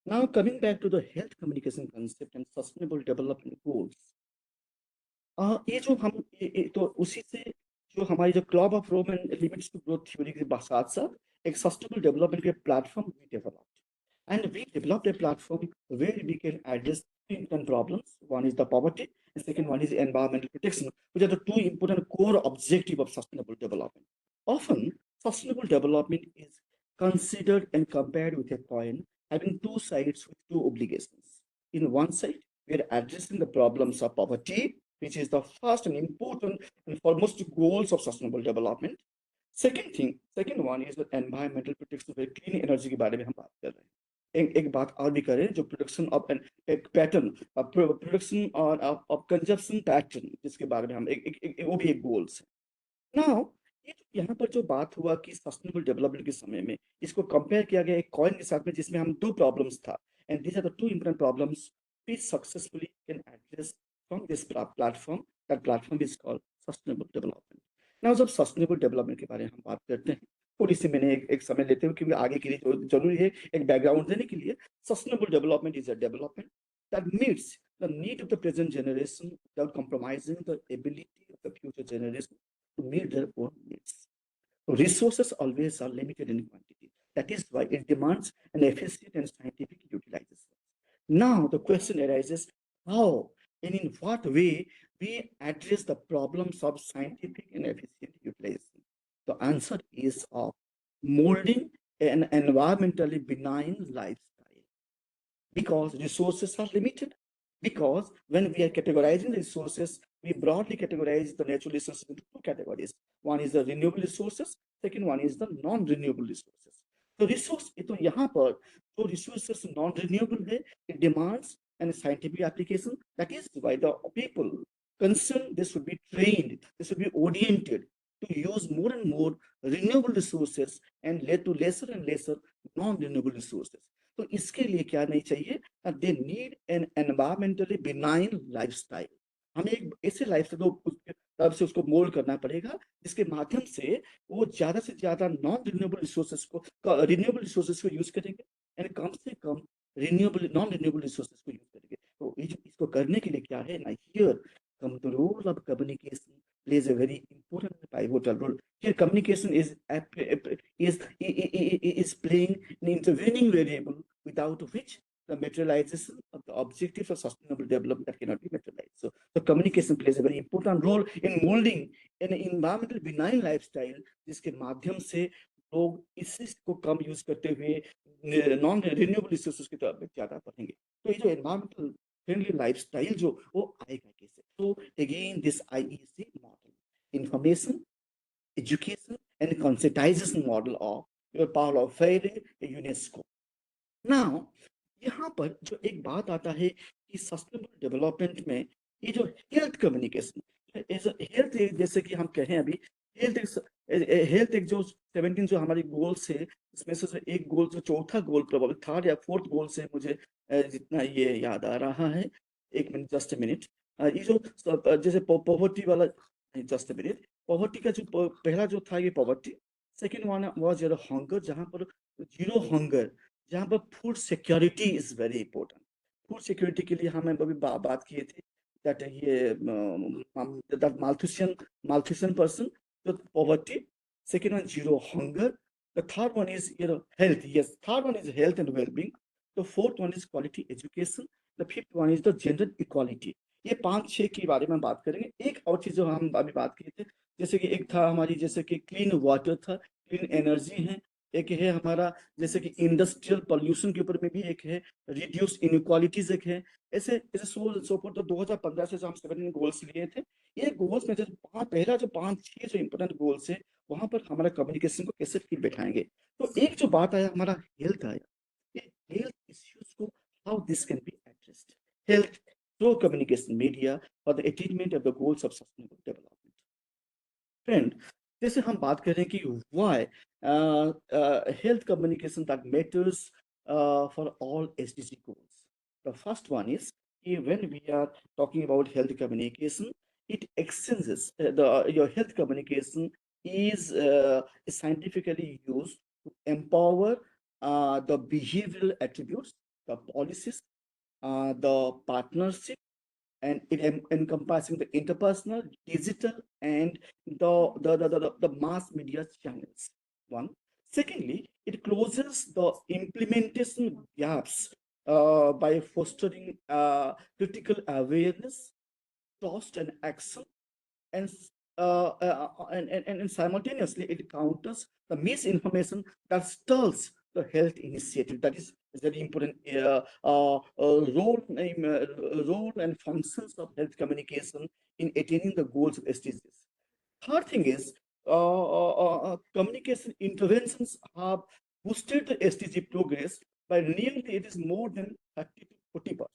Now coming back to the health communication concept and sustainable development goals, ये जो हम तो उसी से जो हमारी जो club of Rome and limits to growth theory के साथ साथ एक सस्टेनेबल डेवलपमेंट के platform we developed, and we developed a platform where we can address two important problems. One is the poverty, and second one is environmental protection, which are the two important core objectives of sustainable development. Often, sustainable development is considered and compared with a coin having two sides with two obligations. In one side, we are addressing the problems of poverty, which is the first and important and foremost goals of sustainable development. Second one is the environmental protection, where clean energy के बारे में हम बात कर रहे हैं। एक बात और भी करें, जो प्रोडक्शन ऑफ एक पैटर्न, प्रोडक्शन और ऑफ कंजप्शन पैटर्न, जिसके बारे में हम वो भी एक गोल्स है। नाउ ये यहाँ पर जो बात हुआ कि सस्टेनेबल डेवलपमेंट के समय में इसको कंपेयर किया गया एक कॉइन के साथ में, जिसमें हम दो प्रॉब्लम्स था, and these are the two important problems we successfully can address from this platform. That platform is called sustainable development. Now जब सस्टेनेबल डेवलपमेंट के बारे में हम बात करते हैं, थोड़ी सी मैंने एक समय लेते हुए, क्योंकि आगे के लिए जरूरी है एक बैकग्राउंड देने के लिए। Sustainable development is a development that meets the need of the present generation without compromising the ability of the future generation to meet their own needs. So resources always are limited in quantity. That is why it demands an efficient and scientific utilization. Now the question arises, how and in what way we address the problems of scientific and efficient utilization? The answer is of molding an environmentally benign lifestyle. Because resources are limited. Because when we are categorizing the resources, we broadly categorize the natural resources into two categories. One is the renewable resources, second one is the non-renewable resources. तो resource तो यहाँ पर जो resources non renewable है, it demands a scientific application. That is why the people concerned, they should be trained, they should be oriented to use more and more renewable resources and lead to lesser and lesser non-renewable resources. तो इसके लिए क्या नहीं चाहिए, they need an environmentally benign lifestyle. हमें एक ऐसे lifestyle तरफ से उसको मोल्ड करना पड़ेगा, जिसके माध्यम से वो ज्यादा से ज्यादा नॉन रिन्यूएबल रिसोर्सेज को यूज करेंगे, एंड कम से कम नॉन रिन्यूएबल रिसोर्सेज को यूज करेंगे। तो इसको करने के लिए क्या है ना, here come the role of communication plays a very important pivotal role. Here communication is playing an intervening variable, without which the materialization of the objectives of sustainable development that cannot be materialized. So the communication plays a very important role in molding an environmental benign lifestyle, जिसके माध्यम से लोग इसको कम use करते हुए non renewable resources की तरफ ज्यादा बढ़ेंगे। तो ये जो एनवायरमेंटल फ्रेंडली लाइफस्टाइल जो वो आएगा कैसे? तो again this IEC model, information, education and conscientization model of Paulo Freire, UNESCO. Now यहाँ पर जो एक बात आता है कि सस्टेनेबल डेवलपमेंट में ये जो हेल्थ कम्युनिकेशन, हेल्थ जैसे कि हम कहें अभी हेल्थ एक जो 17 जो हमारी गोल्स है, इसमें से एक गोल जो चौथा गोल प्रोबेबली थर्ड या फोर्थ गोल से मुझे जितना ये याद आ रहा है, एक मिनट, जस्ट अ मिनट। ये जो जैसे पॉवर्टी वाला, जस्ट अ मिनट, पॉवर्टी का जो पहला जो था ये poverty, second one was zero hunger, जहाँ पर जीरो हंगर, जहाँ पर food security is very important. Food security के लिए हम अभी बात किए थे that that malnutrition person, the poverty. Second one, zero hunger. The third one is health. Yes, third one is health and well-being. The fourth one is quality education. The fifth one is the gender equality. ये 5-6 के बारे में बात करेंगे। एक और चीज जो हम अभी बात किए थे, जैसे कि एक था हमारी, जैसे कि क्लीन वाटर था, क्लीन एनर्जी है, एक है हमारा जैसे कि इंडस्ट्रियल पॉल्यूशन के ऊपर में भी एक है, रिड्यूस इनइक्वालिटीज एक है, ऐसे ऐसे सो तो 2015 से जो हम 17 गोल्स लिए थे, ये गोल्स में जो पहला जो 5-6 जो इंपोर्टेंट गोल्स है, वहां पर हमारा कम्युनिकेशन को कैसे फिट बैठाएंगे। तो एक जो बात आया हमारा हेल्थ आया, ये हेल्थ इश्यूज को how this can be addressed, health through communication media for the achievement of the goals of sustainable development. Friend, जैसे हम बात करें कि why health communication that matters for all SDG goals. The first one is when we are talking about health communication, it extends your health communication is scientifically used to empower the behavioral attributes, the policies, the partnership, and it encompassing the interpersonal, digital, and the mass media channels. One. Secondly, it closes the implementation gaps by fostering critical awareness, trust, and action, and and simultaneously it counters the misinformation that stalls the health initiative. That is very important role and functions of health communication in attaining the goals of SDGs. Third thing is communication interventions have boosted the SDG progress by nearly it is more than 30 to 40%.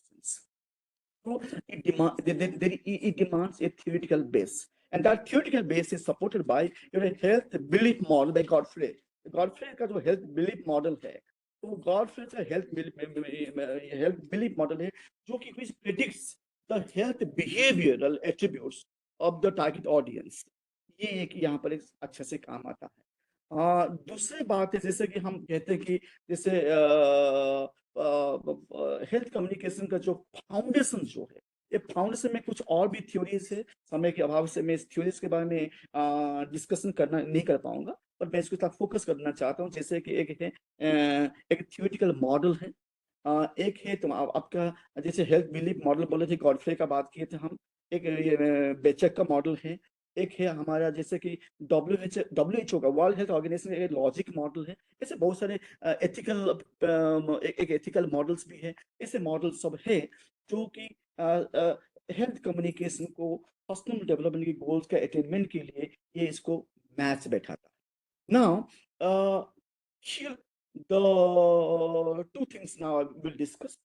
So it demands a theoretical base, and that theoretical base is supported by your health belief model by Godfrey. Godfrey का जो health belief model है, तो Godfrey का health belief model है जो कि which predicts the health behavioral attributes of the target audience. ये एक यहाँ पर एक अच्छे से काम आता है। दूसरी बात है जैसे कि हम कहते हैं कि जैसे हेल्थ कम्युनिकेशन का जो फाउंडेशन जो है, ये फाउंडेशन में कुछ और भी थ्योरीज है, समय के अभाव से मैं इस थ्योरीज के बारे में डिस्कशन करना नहीं कर पाऊंगा, पर मैं इसके साथ फोकस करना चाहता हूँ। जैसे कि एक है एक थियोरिटिकल मॉडल है, एक है तुम आपका जैसे हेल्थ बिलीफ मॉडल बोले थे, गॉडफ्रे का बात किए थे हम, एक बेचक का मॉडल है, एक है हमारा जैसे कि WHO का वर्ल्ड हेल्थ ऑर्गेनाइजेशन एक लॉजिक मॉडल है। ऐसे बहुत सारे एक एथिकल मॉडल्स भी है। ऐसे मॉडल सब है जो कि हेल्थ कम्युनिकेशन को सस्टेनेबल डेवलपमेंट के गोल्स का अटेनमेंट के लिए ये इसको मैच बैठाता है। Now here the two things now I will discuss.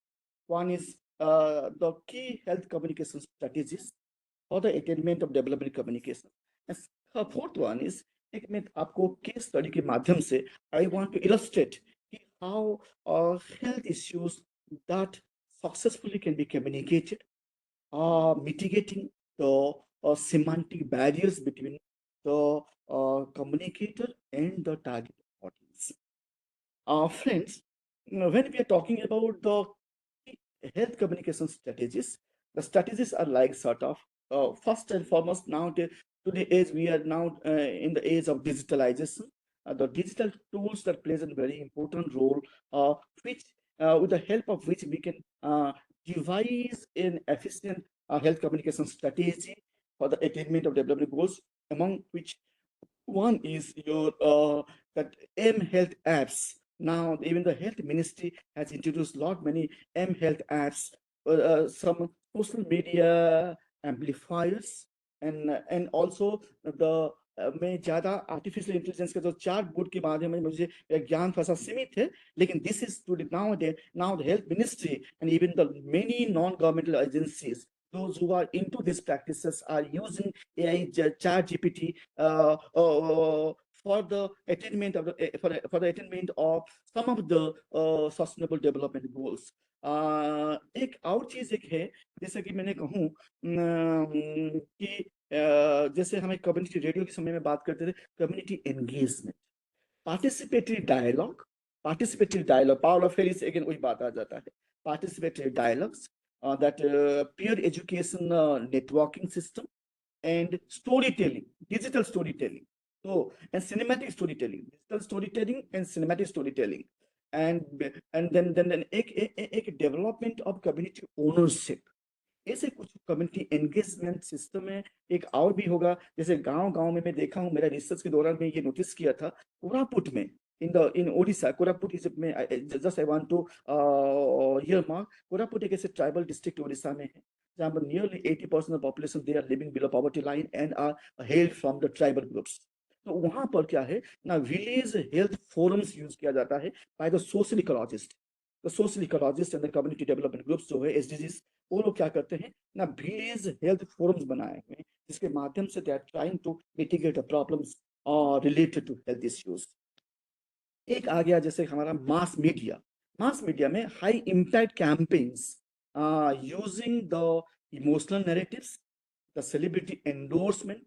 One is the key health communication strategies for the attainment of development communication. And the fourth one is एक मैं आपको केस स्टडी के माध्यम से I want to illustrate how health issues that successfully can be communicated, mitigating the semantic barriers between the communicator and the target audience. Friends, when we are talking about the health communication strategies, the strategies are like sort of first and foremost now today age we are now in the age of digitalization. The digital tools that plays a very important role, which with the help of which we can devise an efficient health communication strategy for the attainment of development goals, among which one is your that mHealth apps. Now, even the health ministry has introduced many mHealth apps, some social media amplifiers, and also the मैं ज़्यादा artificial intelligence का जो chart board के माध्यम में मुझे ज्ञान थोड़ा सा सीमित है, लेकिन this is to now the health ministry and even the many non-governmental agencies, those who are into these practices are using AI chat GPT for the attainment of for the attainment of some of the sustainable development goals. एक और चीज एक है, जैसे कि मैंने कहूँ कि जैसे हमें कम्युनिटी रेडियो के समय में बात करते थे, community engagement, participatory dialogue, power of Harris again वही बात आ जाता है, participatory dialogues, that peer education networking system, and storytelling, digital storytelling, so and cinematic storytelling, digital storytelling and cinematic storytelling, and then एक development of community ownership. ऐसे कुछ community engagement system है। एक और भी होगा, जैसे गांव में मैं देखा हूँ, मेरा रिसर्च के दौरान में ये नोटिस किया था, कोरापुट में in Odisha, Koraput is just I want to earmark, Koraput एक ऐसे ट्राइबल डिस्ट्रिक्ट उड़ीसा में है जहाँ पर nearly 80% of population they are living below poverty line and are hailed from the tribal groups. तो वहां पर क्या है ना, विलेज हेल्थ फोरम्स यूज किया जाता है by the social ecologist, the social ecologist and the community development groups जो है एसडीजीज, वो लोग क्या करते हैं ना, विलेज हेल्थ फोरम्स बनाए हुए हैं जिसके माध्यम से they are trying to mitigate the problems related to health issues. एक आ गया जैसे हमारा मास मीडिया में high impact campaigns using the emotional narratives, the celebrity endorsement,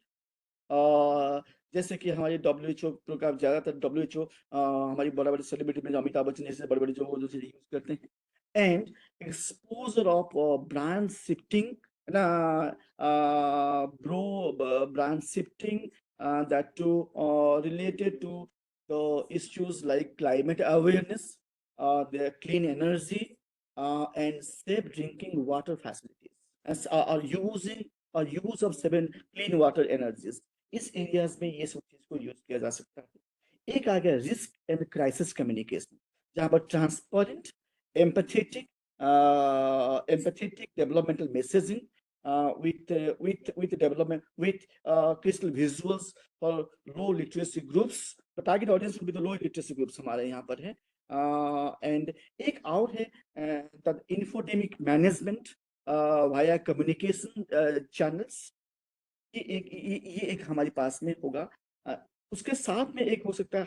जैसे कि हमारे WHO का ज्यादातर WHO हमारी बड़े सेलिब्रिटी में अमिताभ बच्चन जैसे बड़े जो यूज करते हैं, and exposure of brand shifting branch shifting that to related to the issues like climate awareness, the clean energy, and safe drinking water facilities, as are using or use of 7 clean water energies. इस areas में ये सब चीज को use किया जा सकता है। एक आ गया रिस्क एंड क्राइसिस कम्युनिकेशन, जहां पर transparent, empathetic developmental messaging with development with crystal visuals for low literacy groups. The target audience will be the low literacy groups हमारे यहाँ पर है। एंड एक और है the infodemic management via communication channels। ये एक हमारे पास में होगा। उसके साथ में एक हो सकता है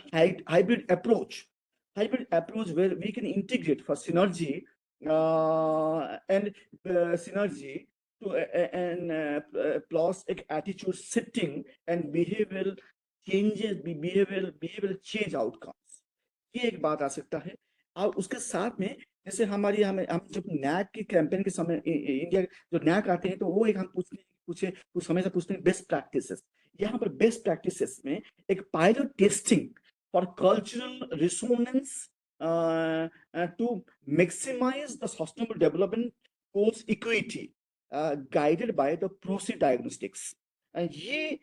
hybrid approach where we can integrate for synergy to plus एक attitude shifting and behavioral change outcomes। ये एक बात आ सकता है। और उसके साथ में जैसे हम जब नैक के कैंपेन के समय इंडिया जो नैक आते हैं तो वो एक हम कुछ समय से पूछते हैं बेस्ट प्रैक्टिसेस। यहाँ पर बेस्ट प्रैक्टिसेस में एक pilot testing for cultural resonance to maximise the sustainable development goals equity guided by the proxy diagnostics. ये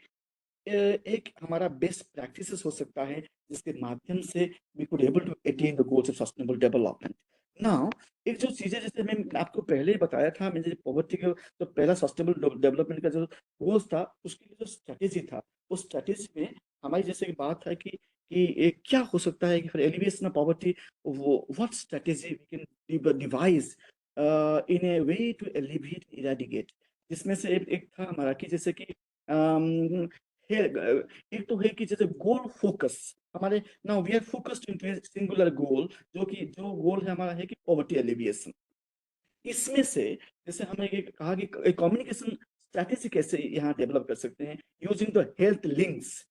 एक हमारा बेस्ट प्रैक्टिसेस हो सकता है जिसके माध्यम से we could able to attain the goals of sustainable development. Now एक जो चीजें जैसे मैं आपको पहले ही बताया था, मैंने पॉवर्टी का जो पहला सस्टेनेबल डेवलपमेंट का जो गोल्स था उसके लिए जो स्ट्रेटेजी था, उस स्ट्रेटेजी में हमारी जैसे बात है कि क्या हो सकता है कि for elevation of poverty what strategy we can devise in a way to elevate eradicate. जिसमें से एक था हमारा कि जैसे कि एक तो है कि जैसे गोल फोकस हमारे now we are focused into singular goal, जो गोल है हमारा है कि पॉवर्टी एलिविएशन। इसमें से जैसे हमने कहा कि कम्युनिकेशन स्ट्रैटेजी कैसे यहाँ डेवलप कर सकते हैं यूजिंग द हेल्थ लिंक्स,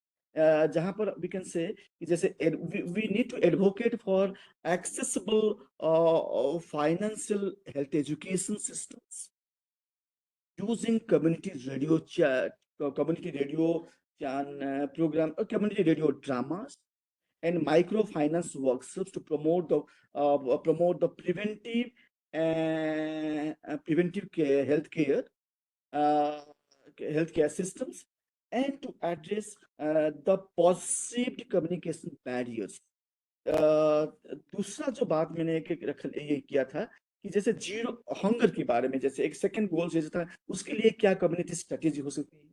जहां पर वी कैन से जैसे we need to advocate for accessible financial health education systems using community radio program or community radio dramas and microfinance workshops to promote the preventive healthcare systems and to address the perceived communication barriers। दूसरा जो बात मैंने ये किया था कि जैसे zero hunger के बारे में, जैसे एक सेकंड गोल जैसे था उसके लिए क्या कम्युनिटी स्ट्रेटेजी हो सकती है।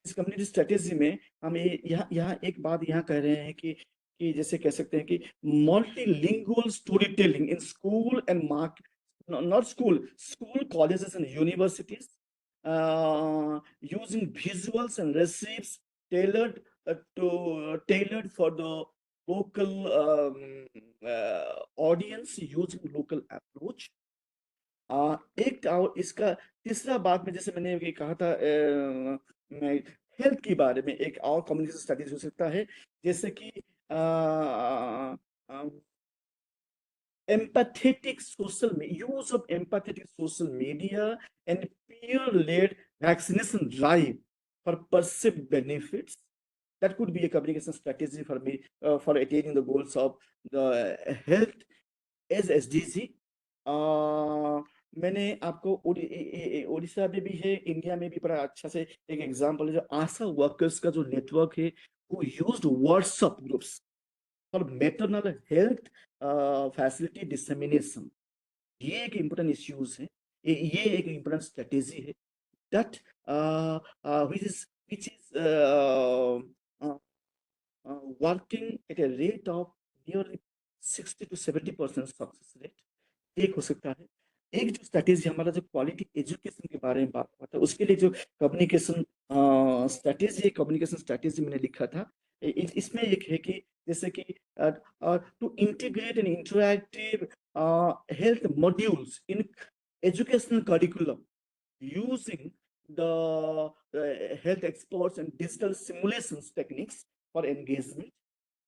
इस कम्युनिटी स्ट्रेटेजी में हम यहाँ एक बात यहाँ कह रहे हैं कि जैसे कह सकते हैं कि multilingual story telling in school and not school colleges and universities using visuals and recipes tailored for the local audience using local approach। एक और इसका तीसरा बात में जैसे मैंने ये कहा था हेल्थ के बारे में एक और कम्युनिकेशन स्टडीज हो सकता है, जैसे कि use of empathetic social media and peer-led vaccination drive for perceived benefits। That could be a communication strategy for me for attaining the goals of the health as SDG। मैंने आपको उड़ीसा में भी है, इंडिया में भी बड़ा अच्छा से एक एग्जांपल है जो आशा वर्कर्स का जो नेटवर्क है who used WhatsApp groups for maternal health facility dissemination। ये एक इम्पोर्टेंट इश्यूज है, ये एक इम्पोर्टेंट स्ट्रेटेजी है that which is working at a rate of nearly 60 to 70% success rate. एक हो सकता है। एक जो स्ट्रेटेजी हमारा जो क्वालिटी एजुकेशन के बारे में बात हुआ था उसके लिए जो कम्युनिकेशन स्ट्रेटेजी मैंने लिखा था, इसमें एक है कि जैसे कि to integrate and interactive health modules in educational curriculum using the health experts and digital simulations techniques for engagement।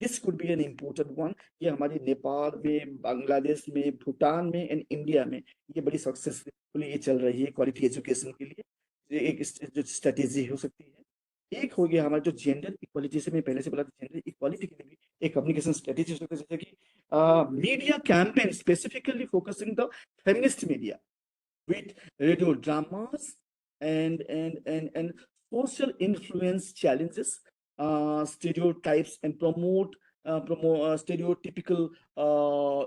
This could be an important one। ये हमारे नेपाल में, बांग्लादेश में, भूटान में एंड इंडिया में ये बड़ी सक्सेसफुली ये चल रही है क्वालिटी एजुकेशन के लिए। एक जो स्ट्रेटेजी हो सकती है। एक हो गया हमारा जो जेंडर इक्वालिटी, जैसे मैं पहले से बोला था, जेंडर इक्वालिटी के लिए भी एक कम्युनिकेशन स्ट्रेटेजी हो सकती है, जैसे कि media campaign specifically focusing the feminist media with radio dramas and social influence challenges stereotypes and promote stereotypical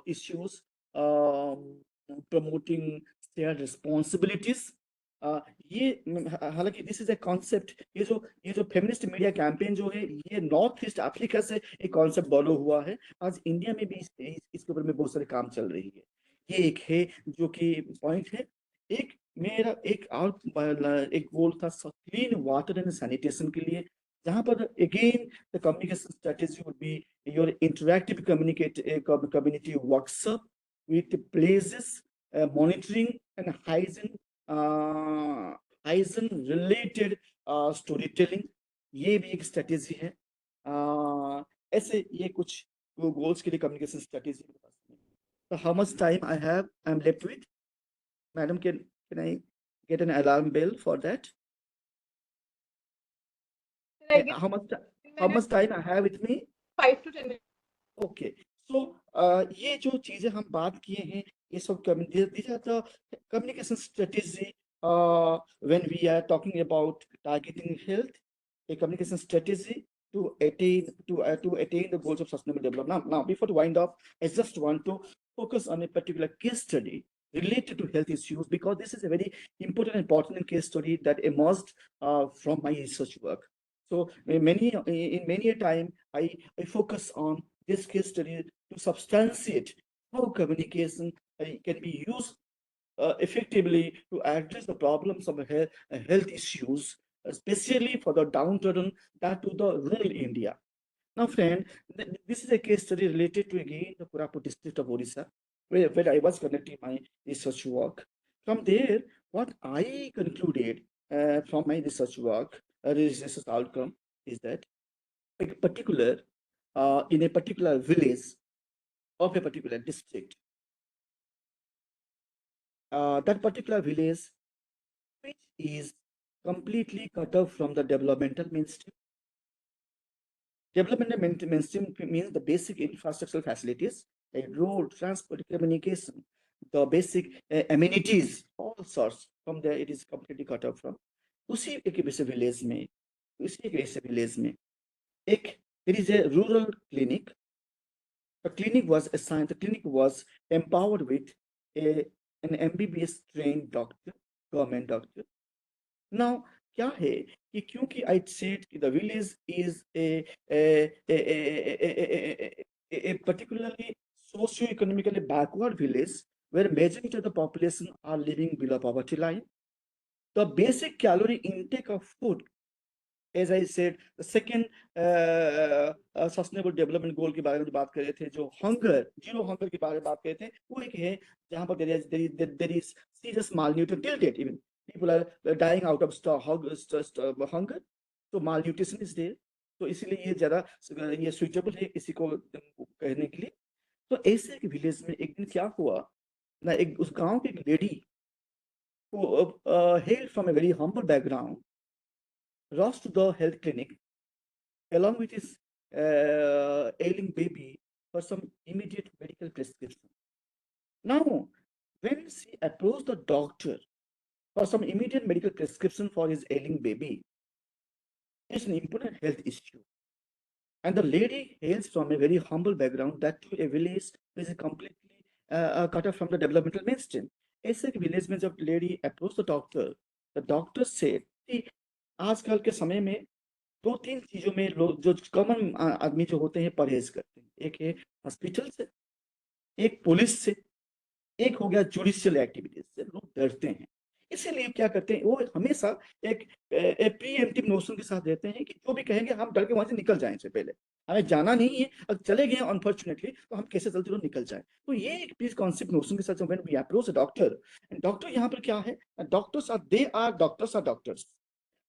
issues, um, promoting shared responsibilities. ये हालांकि दिस इज ए कॉन्सेप्ट, ये जो फेमिनिस्ट मीडिया कैंपेन जो है, ये नॉर्थ ईस्ट अफ्रीका से एक concept follow हुआ है। आज इंडिया में भी इसके ऊपर में बहुत सारे काम चल रही है। ये एक है जो कि पॉइंट है। एक मेरा एक और एक गोल था क्लीन वाटर एंड सैनिटेशन के लिए, जहां पर again the communication strategy would be your interactive community workshop with places monitoring and hygiene related storytelling, ये भी एक स्ट्रेटेजी है। ऐसे ये कुछ गोल्स के लिए communication strategy. So how much time I'm left with? Madam, can I get an alarm bell for that? Can I get How 10 much time I have with me? 5 to 10 minutes? Okay. So ये जो चीजें हम बात किए हैं, ये सब these are the communication strategy when we are talking about targeting health, a communication strategy to attain the goals of sustainable development. Now before to wind up, I just want to focus on a particular case study related to health issues, because this is a very important case study that emerged from my research work. So in many a time I focus on this case study to substantiate how communication can be used effectively to address the problems of health issues, especially for the downtrodden, that to the rural India. Now, friend, this is a case study related to again the Koraput district of Odisha, where I was conducting my research work. From there, what I concluded from my research work, research outcome, is that in a particular village of a particular district, that particular village, which is completely cut off from the developmental mainstream. Developmental mainstream means the basic infrastructural facilities, like road, transport, communication, the basic amenities, all sorts. From there, it is completely cut off from. उसी एक वैसे village में एक there is a rural clinic. The clinic was empowered with an MBBS trained doctor, government doctor. Now, क्या है कि क्योंकि I said the village is a particularly socio-economically backward village where majority of the population are living below poverty line. The basic calorie intake of food, as I said, the second sustainable development goal के बारे में बात कर रहे थे, जो zero hunger के बारे में बात कर रहे थे, वो एक है जहाँ पर there is serious malnutrition till date. Even people are dying out of hunger, so malnutrition is there. तो इसीलिए ये ज़्यादा ये suitable है किसी को कहने के लिए। तो ऐसे एक विलेज में एक दिन क्या हुआ ना, एक उस गांव की एक lady who hailed from a very humble background rushed to the health clinic along with his ailing baby for some immediate medical prescription. Now, when she approached the doctor for some immediate medical prescription for his ailing baby, it's an important health issue. And the lady hails from a very humble background, that to a village which is completely cut off from the developmental mainstream. ऐसे एक village में जब lady approach the doctor से आजकल के समय में दो तीन चीजों में लोग जो कॉमन आदमी जो होते हैं परहेज करते हैं, एक है हॉस्पिटल से, एक पुलिस से, एक हो गया जुडिशियल एक्टिविटीज से। लोग डरते हैं, इसीलिए क्या करते हैं, वो हमेशा एक प्रीएम्प्टिव नोशन के साथ रहते हैं कि जो भी कहेंगे हम डर के वहां से निकल जाएं, से पहले हमें जाना नहीं है, अगर चले गए अनफॉर्चुनेटली तो हम कैसे चलते रहो निकल जाए। तो ये एक प्लीज कॉन्सेप्ट नोशन के साथ when we approach a doctor, and doctor यहाँ पर क्या है, doctors are doctors.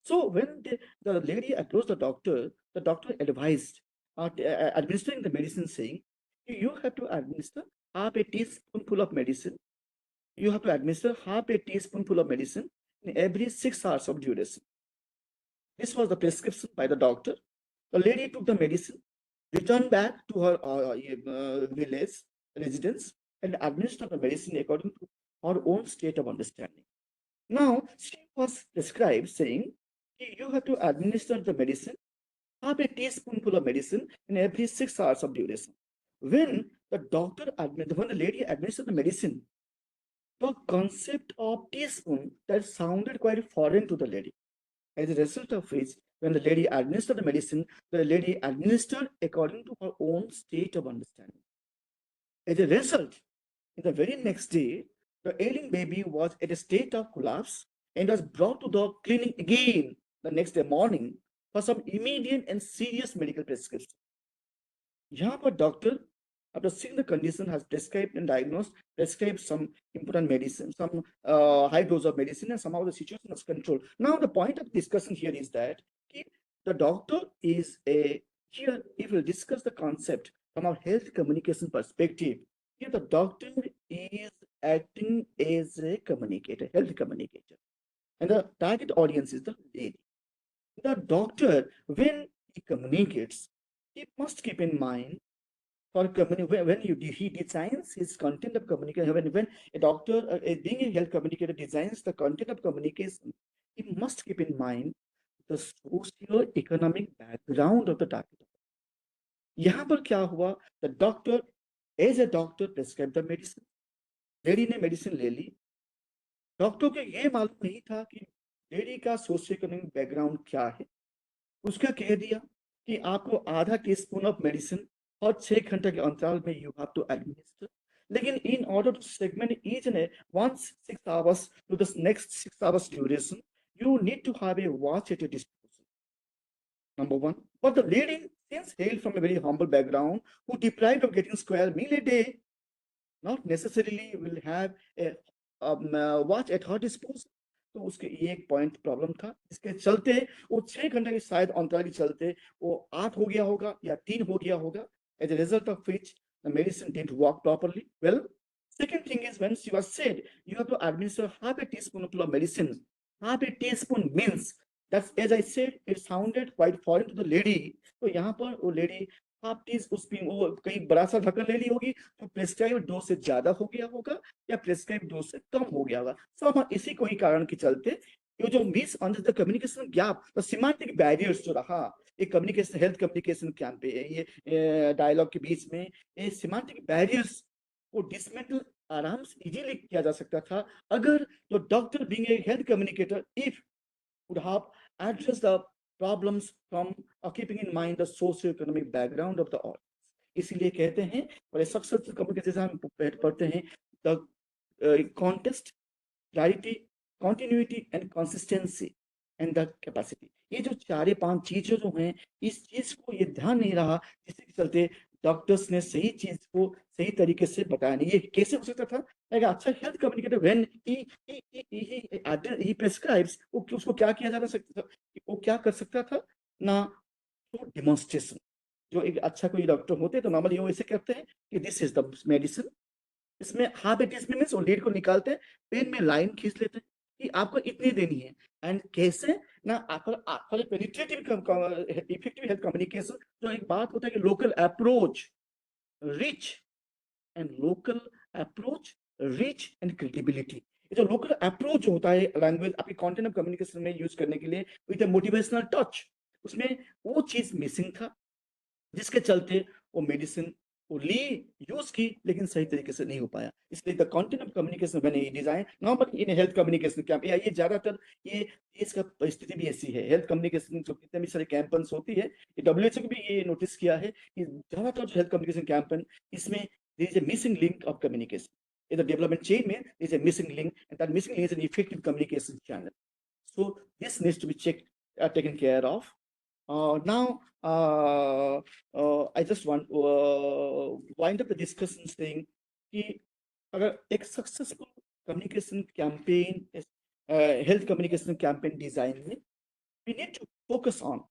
So when the lady approached the doctor advised administering the medicine, saying you have to administer half a teaspoonful of medicine. You have to administer half a teaspoonful of medicine in every 6 hours of duration. This was the prescription by the doctor. The lady took the medicine, returned back to her village residence, and administered the medicine according to her own state of understanding. Now, she was prescribed saying, you have to administer the medicine, half a teaspoonful of medicine in every 6 hours of duration. When the lady administered the medicine, the concept of teaspoon that sounded quite foreign to the lady. As a result of which, when the lady administered the medicine, the lady administered according to her own state of understanding. As a result, in the very next day, the ailing baby was at a state of collapse and was brought to the clinic again the next day morning for some immediate and serious medical prescription. यहाँ पर doctor, after seeing the condition, has prescribed and diagnosed, prescribed some important medicine, some high dose of medicine, and somehow the situation was controlled. Now, the point of discussion here is that the doctor is here, if we discuss the concept from a health communication perspective, here the doctor is acting as a communicator, health communicator. And the target audience is the lady. The doctor, when he communicates, he must keep in mind when he designs his content of communication, when a doctor, being a health communicator, designs the content of communication, he must keep in mind the socio-economic background of the target. यहाँ पर क्या हुआ? The doctor, as a doctor, prescribed the medicine. Lady ने medicine ले ली. Doctor को ये मालूम नहीं था कि लेडी का सोशियो-इकोनॉमिक बैकग्राउंड क्या है. उसका कह दिया कि आपको आधा टीस्पून ऑफ मेडिसिन और 6 घंटे के अंतराल में यू हैव टू एडमिनिस्टर. लेकिन in order to segment each and once 6 hours to the next 6 hours duration, you need to have a watch at your disposal. Number one. But the lady, since hailed from a very humble background, who deprived of getting square meal a day, not necessarily will have a watch at her disposal. तो उसके ये एक point problem था, इसके चलते वो 6 घंटे के शायद अंतराल के चलते वो 8 हो गया होगा या 3 हो गया होगा. As a result of which the medicine didn't work properly. Well, second thing is when she was said you have to administer half a teaspoon of medicine. Half a teaspoon means that's, as I said, it sounded quite foreign to the lady. तो यहाँ पर वो lady half tease उसमें वो कहीं बड़ा सा ढक्कन ले ली होगी तो प्रेस्क्राइब डोज से ज्यादा हो गया होगा या प्रेस्क्राइब डोज से कम हो गया होगा. सब इसी कोई कारण के चलते ये जो miss under the communication gap, the semantic barriers जो रहा एक कम्युनिकेशन हेल्थ कम्युनिकेशन कैंपेन ये डायलॉग के बीच में, ये सिमेंटिक बैरियर्स को डिसमेंटल आराम से इजीली किया जा सकता था अगर तो doctor being a health communicator if would have addressed the problems from keeping in mind the socio-economic background of the audience. इसीलिए कहते हैं बड़े सक्सेसफुल कम्युनिकेशन हम पढ़ते हैं the context, clarity, continuity and consistency and the capacity. ये जो 4-5 चीजें जो हैं इस चीज को ये ध्यान नहीं रहा जिसके चलते डॉक्टर्स ने सही चीज को सही तरीके से बताया नहीं. ये कैसे हो सकता था? एक अच्छा health communicator when he prescribes उसको क्या किया जा सकता था, वो क्या कर सकता था ना, तो डेमोन्स्ट्रेशन. जो एक अच्छा कोई डॉक्टर होते तो नॉर्मली वो ऐसे करते हैं कि दिस इज द मेडिसिन, इसमें हाफ ए टीस्पून मींस वो लीड को निकालते हैं, पेन में लाइन खींच लेते हैं कि आपको इतनी देनी है. एंड कैसे ना आपका पेनिट्रेटिव इफेक्टिव हेल्थ कम्युनिकेशन जो एक बात होता है कि local approach rich and local approach rich and credibility. ये जो लोकल अप्रोच होता है लैंग्वेज आपके कंटेंट ऑफ कम्युनिकेशन में यूज करने के लिए विद अ मोटिवेशनल टच, उसमें वो चीज मिसिंग था जिसके चलते वो मेडिसिन वो ली यूज की लेकिन सही तरीके से नहीं हो पाया. इसलिए the content of communication when he design normally in health communication camp ये ज्यादातर ये इसका परिस्थिति भी ऐसी है. हेल्थ कम्युनिकेशन जो कितने भी सारे कैंपेन्स होती है, ये WHO को भी ये नोटिस किया है कि ज्यादातर हेल्थ कम्युनिकेशन कैंपेन इसमें there is a missing link of communication. In the development chain में there is a missing link and that missing link is an effective communication channel. So this needs to be checked, taken care of. Now I just want wind up the discussion saying कि अगर एक successful communication campaign, health communication campaign design में we need to focus on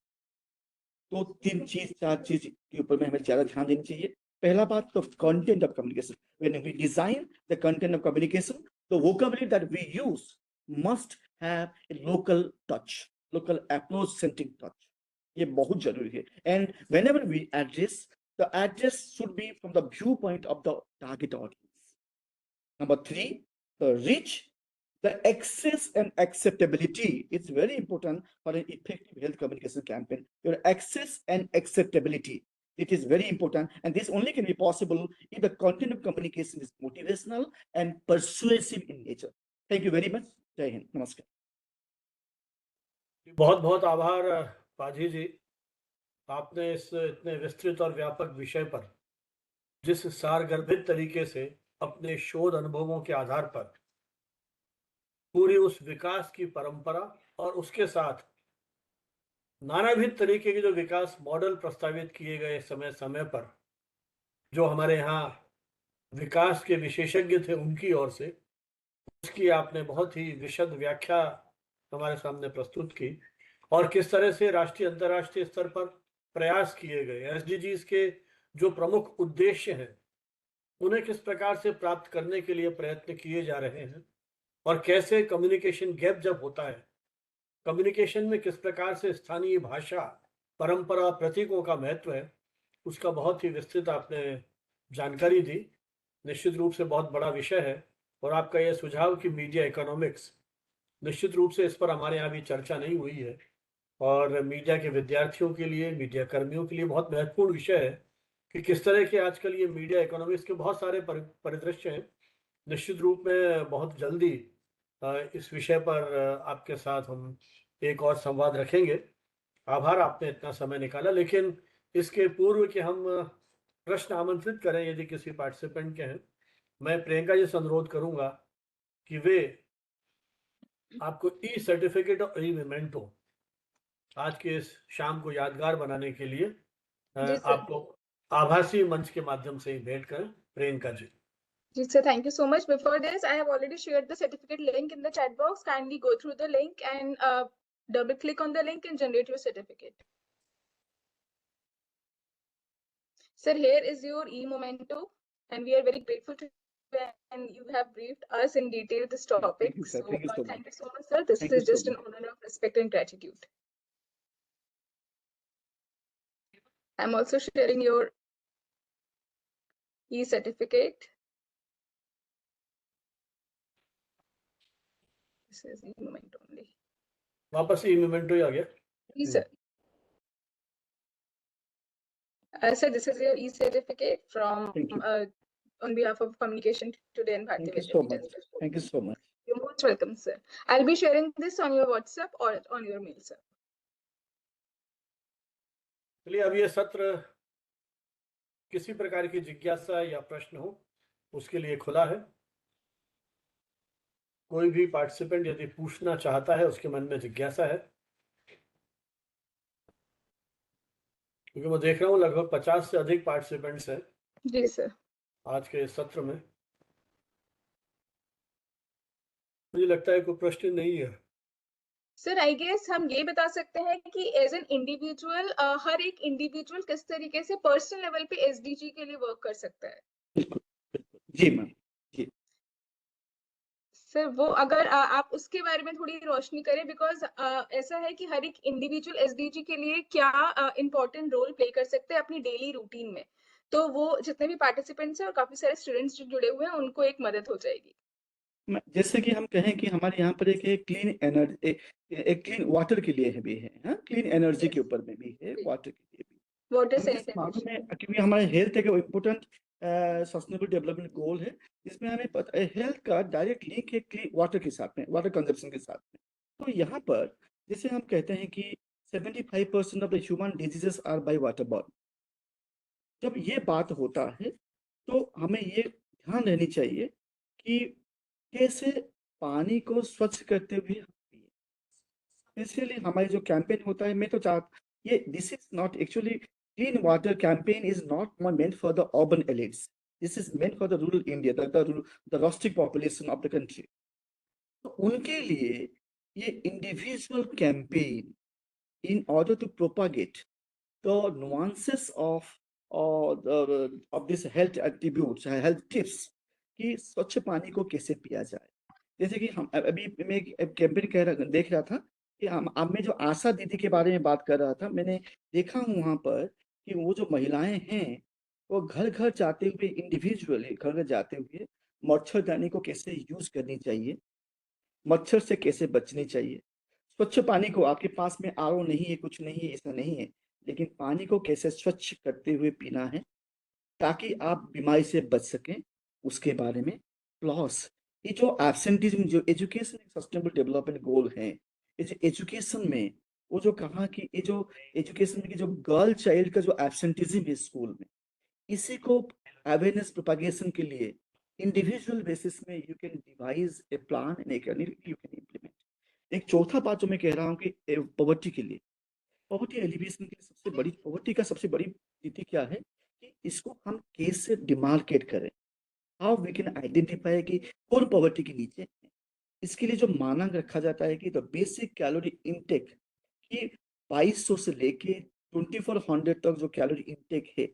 2-3 चीज 4 चीज के ऊपर में हमें ज्यादा ध्यान देनी चाहिए. पहला बात तो content of communication. When we design the content of communication, the vocabulary that we use must have a local touch, local approach centric touch. ये बहुत जरूरी है. And whenever we address, the address should be from the viewpoint of the target audience. Number 3, the reach, the access and acceptability. It's very important for an effective health communication campaign. Your access and acceptability. It is very important, and this only can be possible if the content of communication is motivational and persuasive in nature. Thank you very much. Jai Hind. Namaskar. बहुत बहुत आभार पाजी जी, आपने इस इतने विस्तृत और व्यापक विषय पर जिस सारगर्भित तरीके से अपने शोध अनुभवों के आधार पर पूरी उस विकास की परंपरा और उसके साथ नानाविध तरीके के जो विकास मॉडल प्रस्तावित किए गए समय समय पर, जो हमारे यहाँ विकास के विशेषज्ञ थे उनकी ओर से, उसकी आपने बहुत ही विशद व्याख्या हमारे सामने प्रस्तुत की, और किस तरह से राष्ट्रीय अंतर्राष्ट्रीय स्तर पर प्रयास किए गए, एसडीजीज के जो प्रमुख उद्देश्य हैं उन्हें किस प्रकार से प्राप्त करने के लिए प्रयत्न किए जा रहे हैं, और कैसे कम्युनिकेशन गैप जब होता है, कम्युनिकेशन में किस प्रकार से स्थानीय भाषा, परंपरा, प्रतीकों का महत्व है, उसका बहुत ही विस्तृत आपने जानकारी दी. निश्चित रूप से बहुत बड़ा विषय है, और आपका यह सुझाव कि मीडिया इकोनॉमिक्स, निश्चित रूप से इस पर हमारे यहाँ भी चर्चा नहीं हुई है, और मीडिया के विद्यार्थियों के लिए, मीडिया कर्मियों के लिए बहुत महत्वपूर्ण विषय है कि किस तरह के आजकल ये मीडिया इकोनॉमिक्स के बहुत सारे परिदृश्य हैं. निश्चित रूप में बहुत जल्दी इस विषय पर आपके साथ हम एक और संवाद रखेंगे. आभार, आपने इतना समय निकाला. लेकिन इसके पूर्व कि हम प्रश्न आमंत्रित करें, यदि किसी पार्टिसिपेंट के हैं, मैं प्रियंका जी से अनुरोध करूंगा कि वे आपको ई सर्टिफिकेट और ई मेमेंटो आज के इस शाम को यादगार बनाने के लिए आपको आभासी मंच के माध्यम से ही भेंट करें. Priyanka ji. Ji sir, thank you so much. Before this, I have already shared the certificate link in the chat box. Kindly go through the link and double click on the link and generate your certificate. Sir, here is your e-memento, and we are very grateful to you, and you have briefed us in detail this topic. Thank you, sir. Thank you so much. Thank you so much, sir. This Thank you is so just an much. honor of respect and gratitude. I'm also sharing your e-certificate. This is e-memento only. वापस ई memento ही आ गया. Yes, sir. Sir, this is your e-certificate from Thank you. on behalf of Communication Today and Bharti Thank you so Vidya much. Pietas. Thank you so much. You're most welcome, sir. I'll be sharing this on your WhatsApp or on your mail, sir. चलिए, अब ये सत्र किसी प्रकार की जिज्ञासा या प्रश्न हो उसके लिए खुला है. कोई भी पार्टिसिपेंट यदि पूछना चाहता है, उसके मन में जिज्ञासा है, क्योंकि मैं देख रहा हूँ लगभग 50 से अधिक पार्टिसिपेंट्स हैं जी सर. आज के इस सत्र में. मुझे लगता है कोई प्रश्न नहीं है. सर, आई गेस हम ये बता सकते हैं कि एज एन इंडिविजुअल हर एक इंडिविजुअल किस तरीके से पर्सनल लेवल पे एसडीजी के लिए वर्क कर सकता है. बिल्कुल बिल्कुल. जी मैम. जी सर, वो अगर आप उसके बारे में थोड़ी रोशनी करें, बिकॉज ऐसा है कि हर एक इंडिविजुअल एसडीजी के लिए क्या इम्पोर्टेंट रोल प्ले कर सकते हैं अपनी डेली रूटीन में, तो वो जितने भी पार्टिसिपेंट्स हैं और काफी सारे स्टूडेंट्स जो जुड़े हुए हैं उनको एक मदद हो जाएगी. जैसे कि हम कहें कि हमारे यहाँ पर एक क्लीन एनर्जी, एक क्लीन वाटर के लिए भी है, हाँ, क्लीन एनर्जी के ऊपर में भी है, वाटर के लिए भी. वाटर इस मामले में क्योंकि हमारे हेल्थ एक इम्पोर्टेंट सस्टेनेबल डेवलपमेंट गोल है, इसमें हमें पता है हेल्थ का डायरेक्ट लिंक है क्लीन वाटर के साथ में, वाटर कंजप्शन के साथ में. तो यहाँ पर जैसे हम कहते हैं कि 75% of the human diseases are by water borne. जब ये बात होता है तो हमें ये ध्यान रहनी चाहिए कि कैसे पानी को स्वच्छ करते हुए हम पिए. इसलिए हमारे जो कैंपेन होता है, मैं तो ये this is not actually clean water campaign is not meant for the urban elites. This is meant for the rural India, the rustic population of the country. तो उनके लिए ये individual campaign in order to propagate the nuances of this health attributes, health tips कि स्वच्छ पानी को कैसे पिया जाए. जैसे कि हम अभी मैं एक कैंपेन देख रहा था कि हम अब मैं जो आशा दीदी के बारे में बात कर रहा था, मैंने देखा हूँ वहाँ पर कि वो जो महिलाएं हैं वो घर घर जाते हुए, इंडिविजुअली घर घर जाते हुए मच्छरदानी को कैसे यूज करनी चाहिए, मच्छर से कैसे बचनी चाहिए, स्वच्छ पानी को, आपके पास में आरओ नहीं है, कुछ नहीं है, ऐसा नहीं है, लेकिन पानी को कैसे स्वच्छ करते हुए पीना है ताकि आप बीमारी से बच सकें, उसके बारे में। प्लस ये जो एब्सेंटिज्म, जो एजुकेशन सस्टेनेबल डेवलपमेंट गोल है, ये जो एजुकेशन में वो जो कहा कि ये जो एजुकेशन में कि जो गर्ल चाइल्ड का जो एब्सेंटिज्म है स्कूल में, इसी को अवेयरनेस प्रोपागेशन के लिए इंडिविजुअल बेसिस में you can devise a plan and you can implement. एक चौथा बात जो मैं कह रहा हूँ कि पॉवर्टी के लिए, पॉवर्टी एलिवेशन के लिए सबसे बड़ी, पॉवर्टी का सबसे बड़ी नीति क्या है कि इसको हम कैसे डिमार्केट करें, हाउ वी कैन आइडेंटिफाई कि कौन पॉवर्टी के नीचे है। इसके लिए जो मानक रखा जाता है कि द बेसिक कैलोरी इनटेक कि 2200 से लेके 2400 तक जो कैलोरी इनटेक है,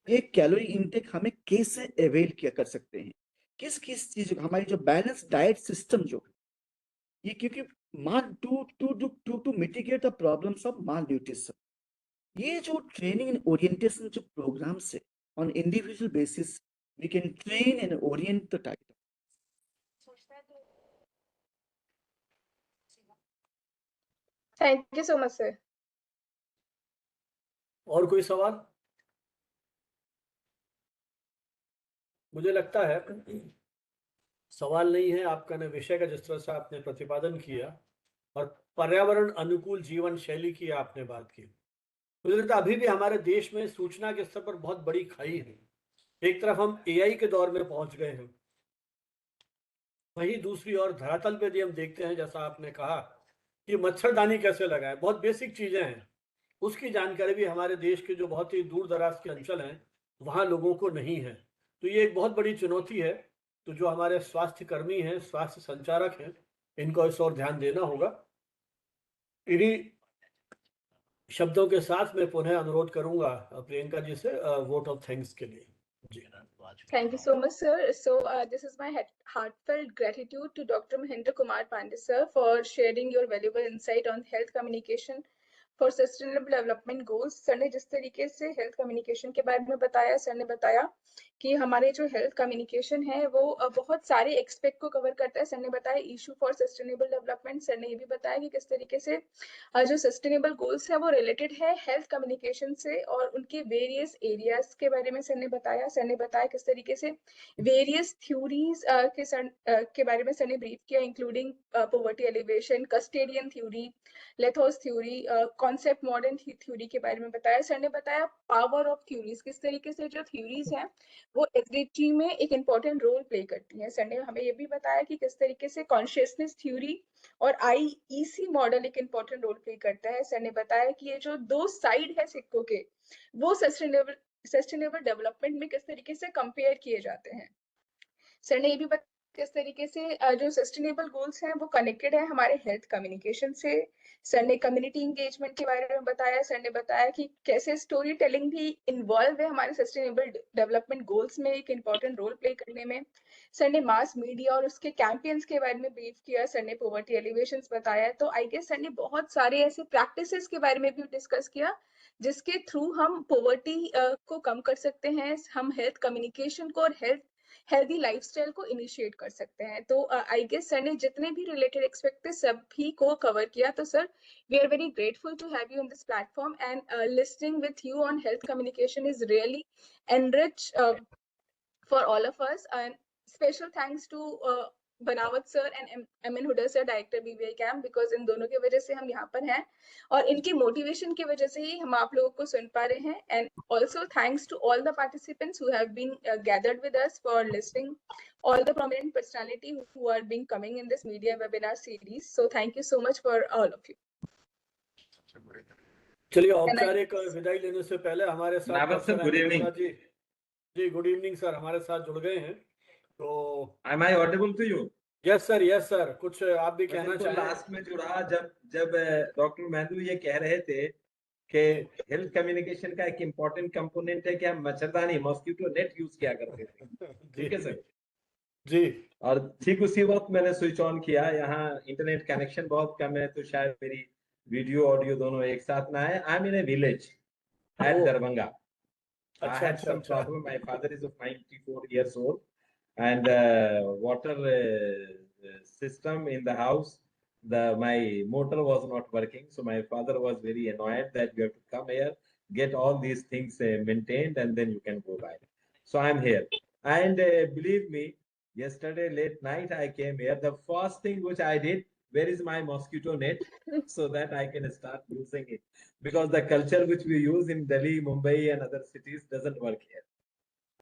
ये कैलोरी इनटेक हमें कैसे अवेल किया कर सकते हैं, किस किस चीज, हमारी जो बैलेंस डाइट सिस्टम जो ये, क्योंकि मान to mitigate the problems of malnutrition, ये जो ट्रेनिंग एंड ओरिएंटेशन जो प्रोग्राम्स है on individual basis, we can train and orient the type. Thank you so much, sir. और कोई सवाल? मुझे लगता है सवाल नहीं है, आपका न विषय का जिस तरह से आपने प्रतिपादन किया और पर्यावरण अनुकूल जीवन शैली की आपने बात की, मुझे लगता है अभी भी हमारे देश में सूचना के स्तर पर बहुत बड़ी खाई है। एक तरफ हम एआई के दौर में पहुंच गए हैं, वहीं दूसरी ओर धरातल पे भी हम देखते हैं, जैसा आपने कहा कि मच्छरदानी कैसे लगाएं, बहुत बेसिक चीजें हैं, उसकी जानकारी भी हमारे देश के जो बहुत ही दूर दराज के अंचल हैं वहाँ लोगों को नहीं है। तो ये एक बहुत बड़ी चुनौती है। तो जो हमारे स्वास्थ्य कर्मी हैं, स्वास्थ्य संचारक हैं, इनको इस ओर ध्यान देना होगा। इन्हीं शब्दों के साथ मैं पुनः अनुरोध करूंगा प्रियंका जी से वोट ऑफ थैंक्स के लिए। जी Thank you so much, sir. So this is my heartfelt gratitude to Dr. Mahendra Kumar Pandey, sir, for sharing your valuable insight on health communication for sustainable development goals. Sir ने जिस तरीके से health communication के बारे में बताया, sir ने बताया कि हमारे जो हेल्थ कम्युनिकेशन है वो बहुत सारे एक्सपेक्ट को कवर करता है। सर ने बताया issue for sustainable development, sir ने ये भी बताया कि किस तरीके से जो सस्टेनेबल गोल्स है वो रिलेटेड है हेल्थ कम्युनिकेशन से, और उनके वेरियस एरियाज के बारे में सर ने बताया। सर ने बताया किस तरीके से वेरियस थ्योरीज के बारे में सर ने ब्रीफ किया, including poverty alleviation, custodian theory, लेथोस थ्योरी, कॉन्सेप्ट मॉडर्न थ्योरी के बारे में बताया। सर ने बताया पावर ऑफ थ्योरीज, किस तरीके से जो थ्योरीज हैं वो एसडीजी में एक इम्पोर्टेंट रोल प्ले करती हैं। सर ने हमें ये भी बताया कि किस तरीके से कॉन्शियसनेस थ्योरी और आईईसी मॉडल एक इम्पोर्टेंट रोल प्ले करता है। सर ने बताया कि ये जो दो साइड है सिक्कों के, वो सस्टेनेबल डेवलपमेंट में किस तरीके से कंपेयर किए जाते हैं। सर ने ये भी बताया किस तरीके से जो सस्टेनेबल गोल्स हैं वो कनेक्टेड है हमारे हेल्थ कम्युनिकेशन से। सर ने कम्युनिटी इंगेजमेंट के बारे में बताया। सर ने बताया कि कैसे स्टोरी टेलिंग भी इन्वॉल्व है हमारे सस्टेनेबल डेवलपमेंट गोल्स में एक इम्पोर्टेंट रोल प्ले करने में। सर ने मास मीडिया और उसके कैंपेन्स के बारे में ब्रीफ किया। सर ने पॉवर्टी एलिवेशंस बताया। तो आई गेस सर ने बहुत सारे ऐसे प्रैक्टिसेस के बारे में भी डिस्कस किया जिसके थ्रू हम पॉवर्टी को कम कर सकते हैं, हम हेल्थ कम्युनिकेशन को और हेल्दी लाइफस्टाइल को इनिशिएट कर सकते हैं। तो आई गेस सर ने जितने भी रिलेटेड एक्सपेक्ट थे सभी को कवर किया। तो sir we are very grateful to have you on this platform, and listening with you on health communication is really enrich for all of us. And special thanks to Banawat sir and M N Hooda sir, director BBI camp, because इन दोनों की वजह से हम यहाँ पर हैं और इनकी मोटिवेशन की वजह से ही हम आप लोगों को सुन पा रहे हैं। And also thanks to all the participants who have been gathered with us for listening, all the prominent personality who are being coming in this media webinar series. So thank you so much for all of you. चलिए, औपचारिक विदाई लेने से पहले हमारे साथ good evening जी good evening sir, हमारे साथ जुड़ गए हैं। तो am I audible to you? Yes sir, कुछ आप भी कहना चाहें? लास्ट में जुड़ा जब डॉक्टर महेंद्र ये कह रहे थे कि हेल्थ कम्युनिकेशन का एक इम्पोर्टेंट कंपोनेंट है कि हम मच्छरदानी, मॉस्किटो नेट यूज किया करते थे। ठीक है सर? जी और ठीक उसी वक्त मैंने स्विच ऑन किया, यहाँ इंटरनेट कनेक्शन बहुत कम है, तो शायद मेरी वीडियो ऑडियो दोनों एक साथ ना आए। I am in a village at ओ Darbhanga. I अच्छा had अच्छा some अच्छा problem. My father is of 94 years old, and water system in the house, my motor was not working. So my father was very annoyed that you have to come here, get all these things maintained, and then you can go by. So I'm here, and believe me, yesterday late night I came here. The first thing which I did, where is my mosquito net, so that I can start using it, because the culture which we use in Delhi, Mumbai, and other cities doesn't work here.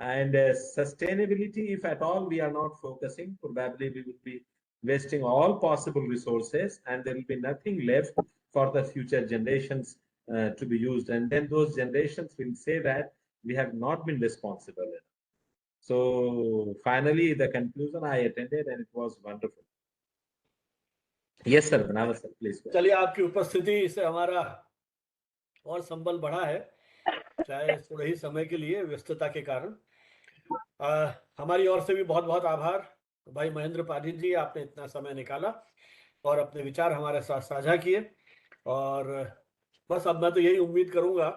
And sustainability, if at all we are not focusing, probably we will be wasting all possible resources, and there will be nothing left for the future generations to be used. And then those generations will say that we have not been responsible enough. So finally, the conclusion I attended, and it was wonderful. Yes, sir. Banawas, sir, please go ahead. चलिए, आपकी उपस्थिति से हमारा और संबल बढ़ा है, चाहे थोड़े ही समय के लिए व्यस्तता के कारण। हमारी ओर से भी बहुत बहुत आभार भाई महेंद्र पाटिल जी, आपने इतना समय निकाला और अपने विचार हमारे साथ साझा किए। और बस अब मैं तो यही उम्मीद करूंगा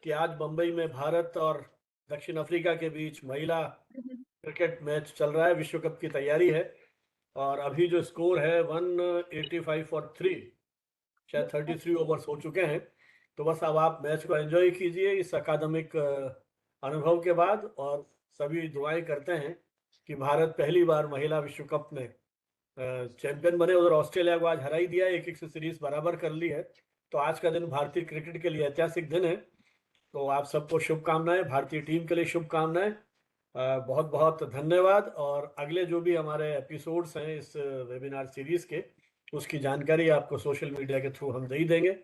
कि आज मुंबई में भारत और दक्षिण अफ्रीका के बीच महिला क्रिकेट मैच चल रहा है, विश्व कप की तैयारी है, और अभी जो स्कोर है 185 फॉर 3, शायद 33 ओवर्स हो चुके हैं। तो बस अब आप मैच को एंजॉय कीजिए इस अकादमिक अनुभव के बाद, और सभी दुआएं करते हैं कि भारत पहली बार महिला विश्व कप में चैंपियन बने। उधर ऑस्ट्रेलिया को आज हरा ही दिया, 1-1 से सीरीज बराबर कर ली है। तो आज का दिन भारतीय क्रिकेट के लिए ऐतिहासिक दिन है। तो आप सबको शुभकामनाएं, भारतीय टीम के लिए शुभकामनाएं, बहुत बहुत धन्यवाद। और अगले जो भी हमारे एपिसोड्स हैं इस वेबिनार सीरीज के, उसकी जानकारी आपको सोशल मीडिया के थ्रू हम दे ही देंगे।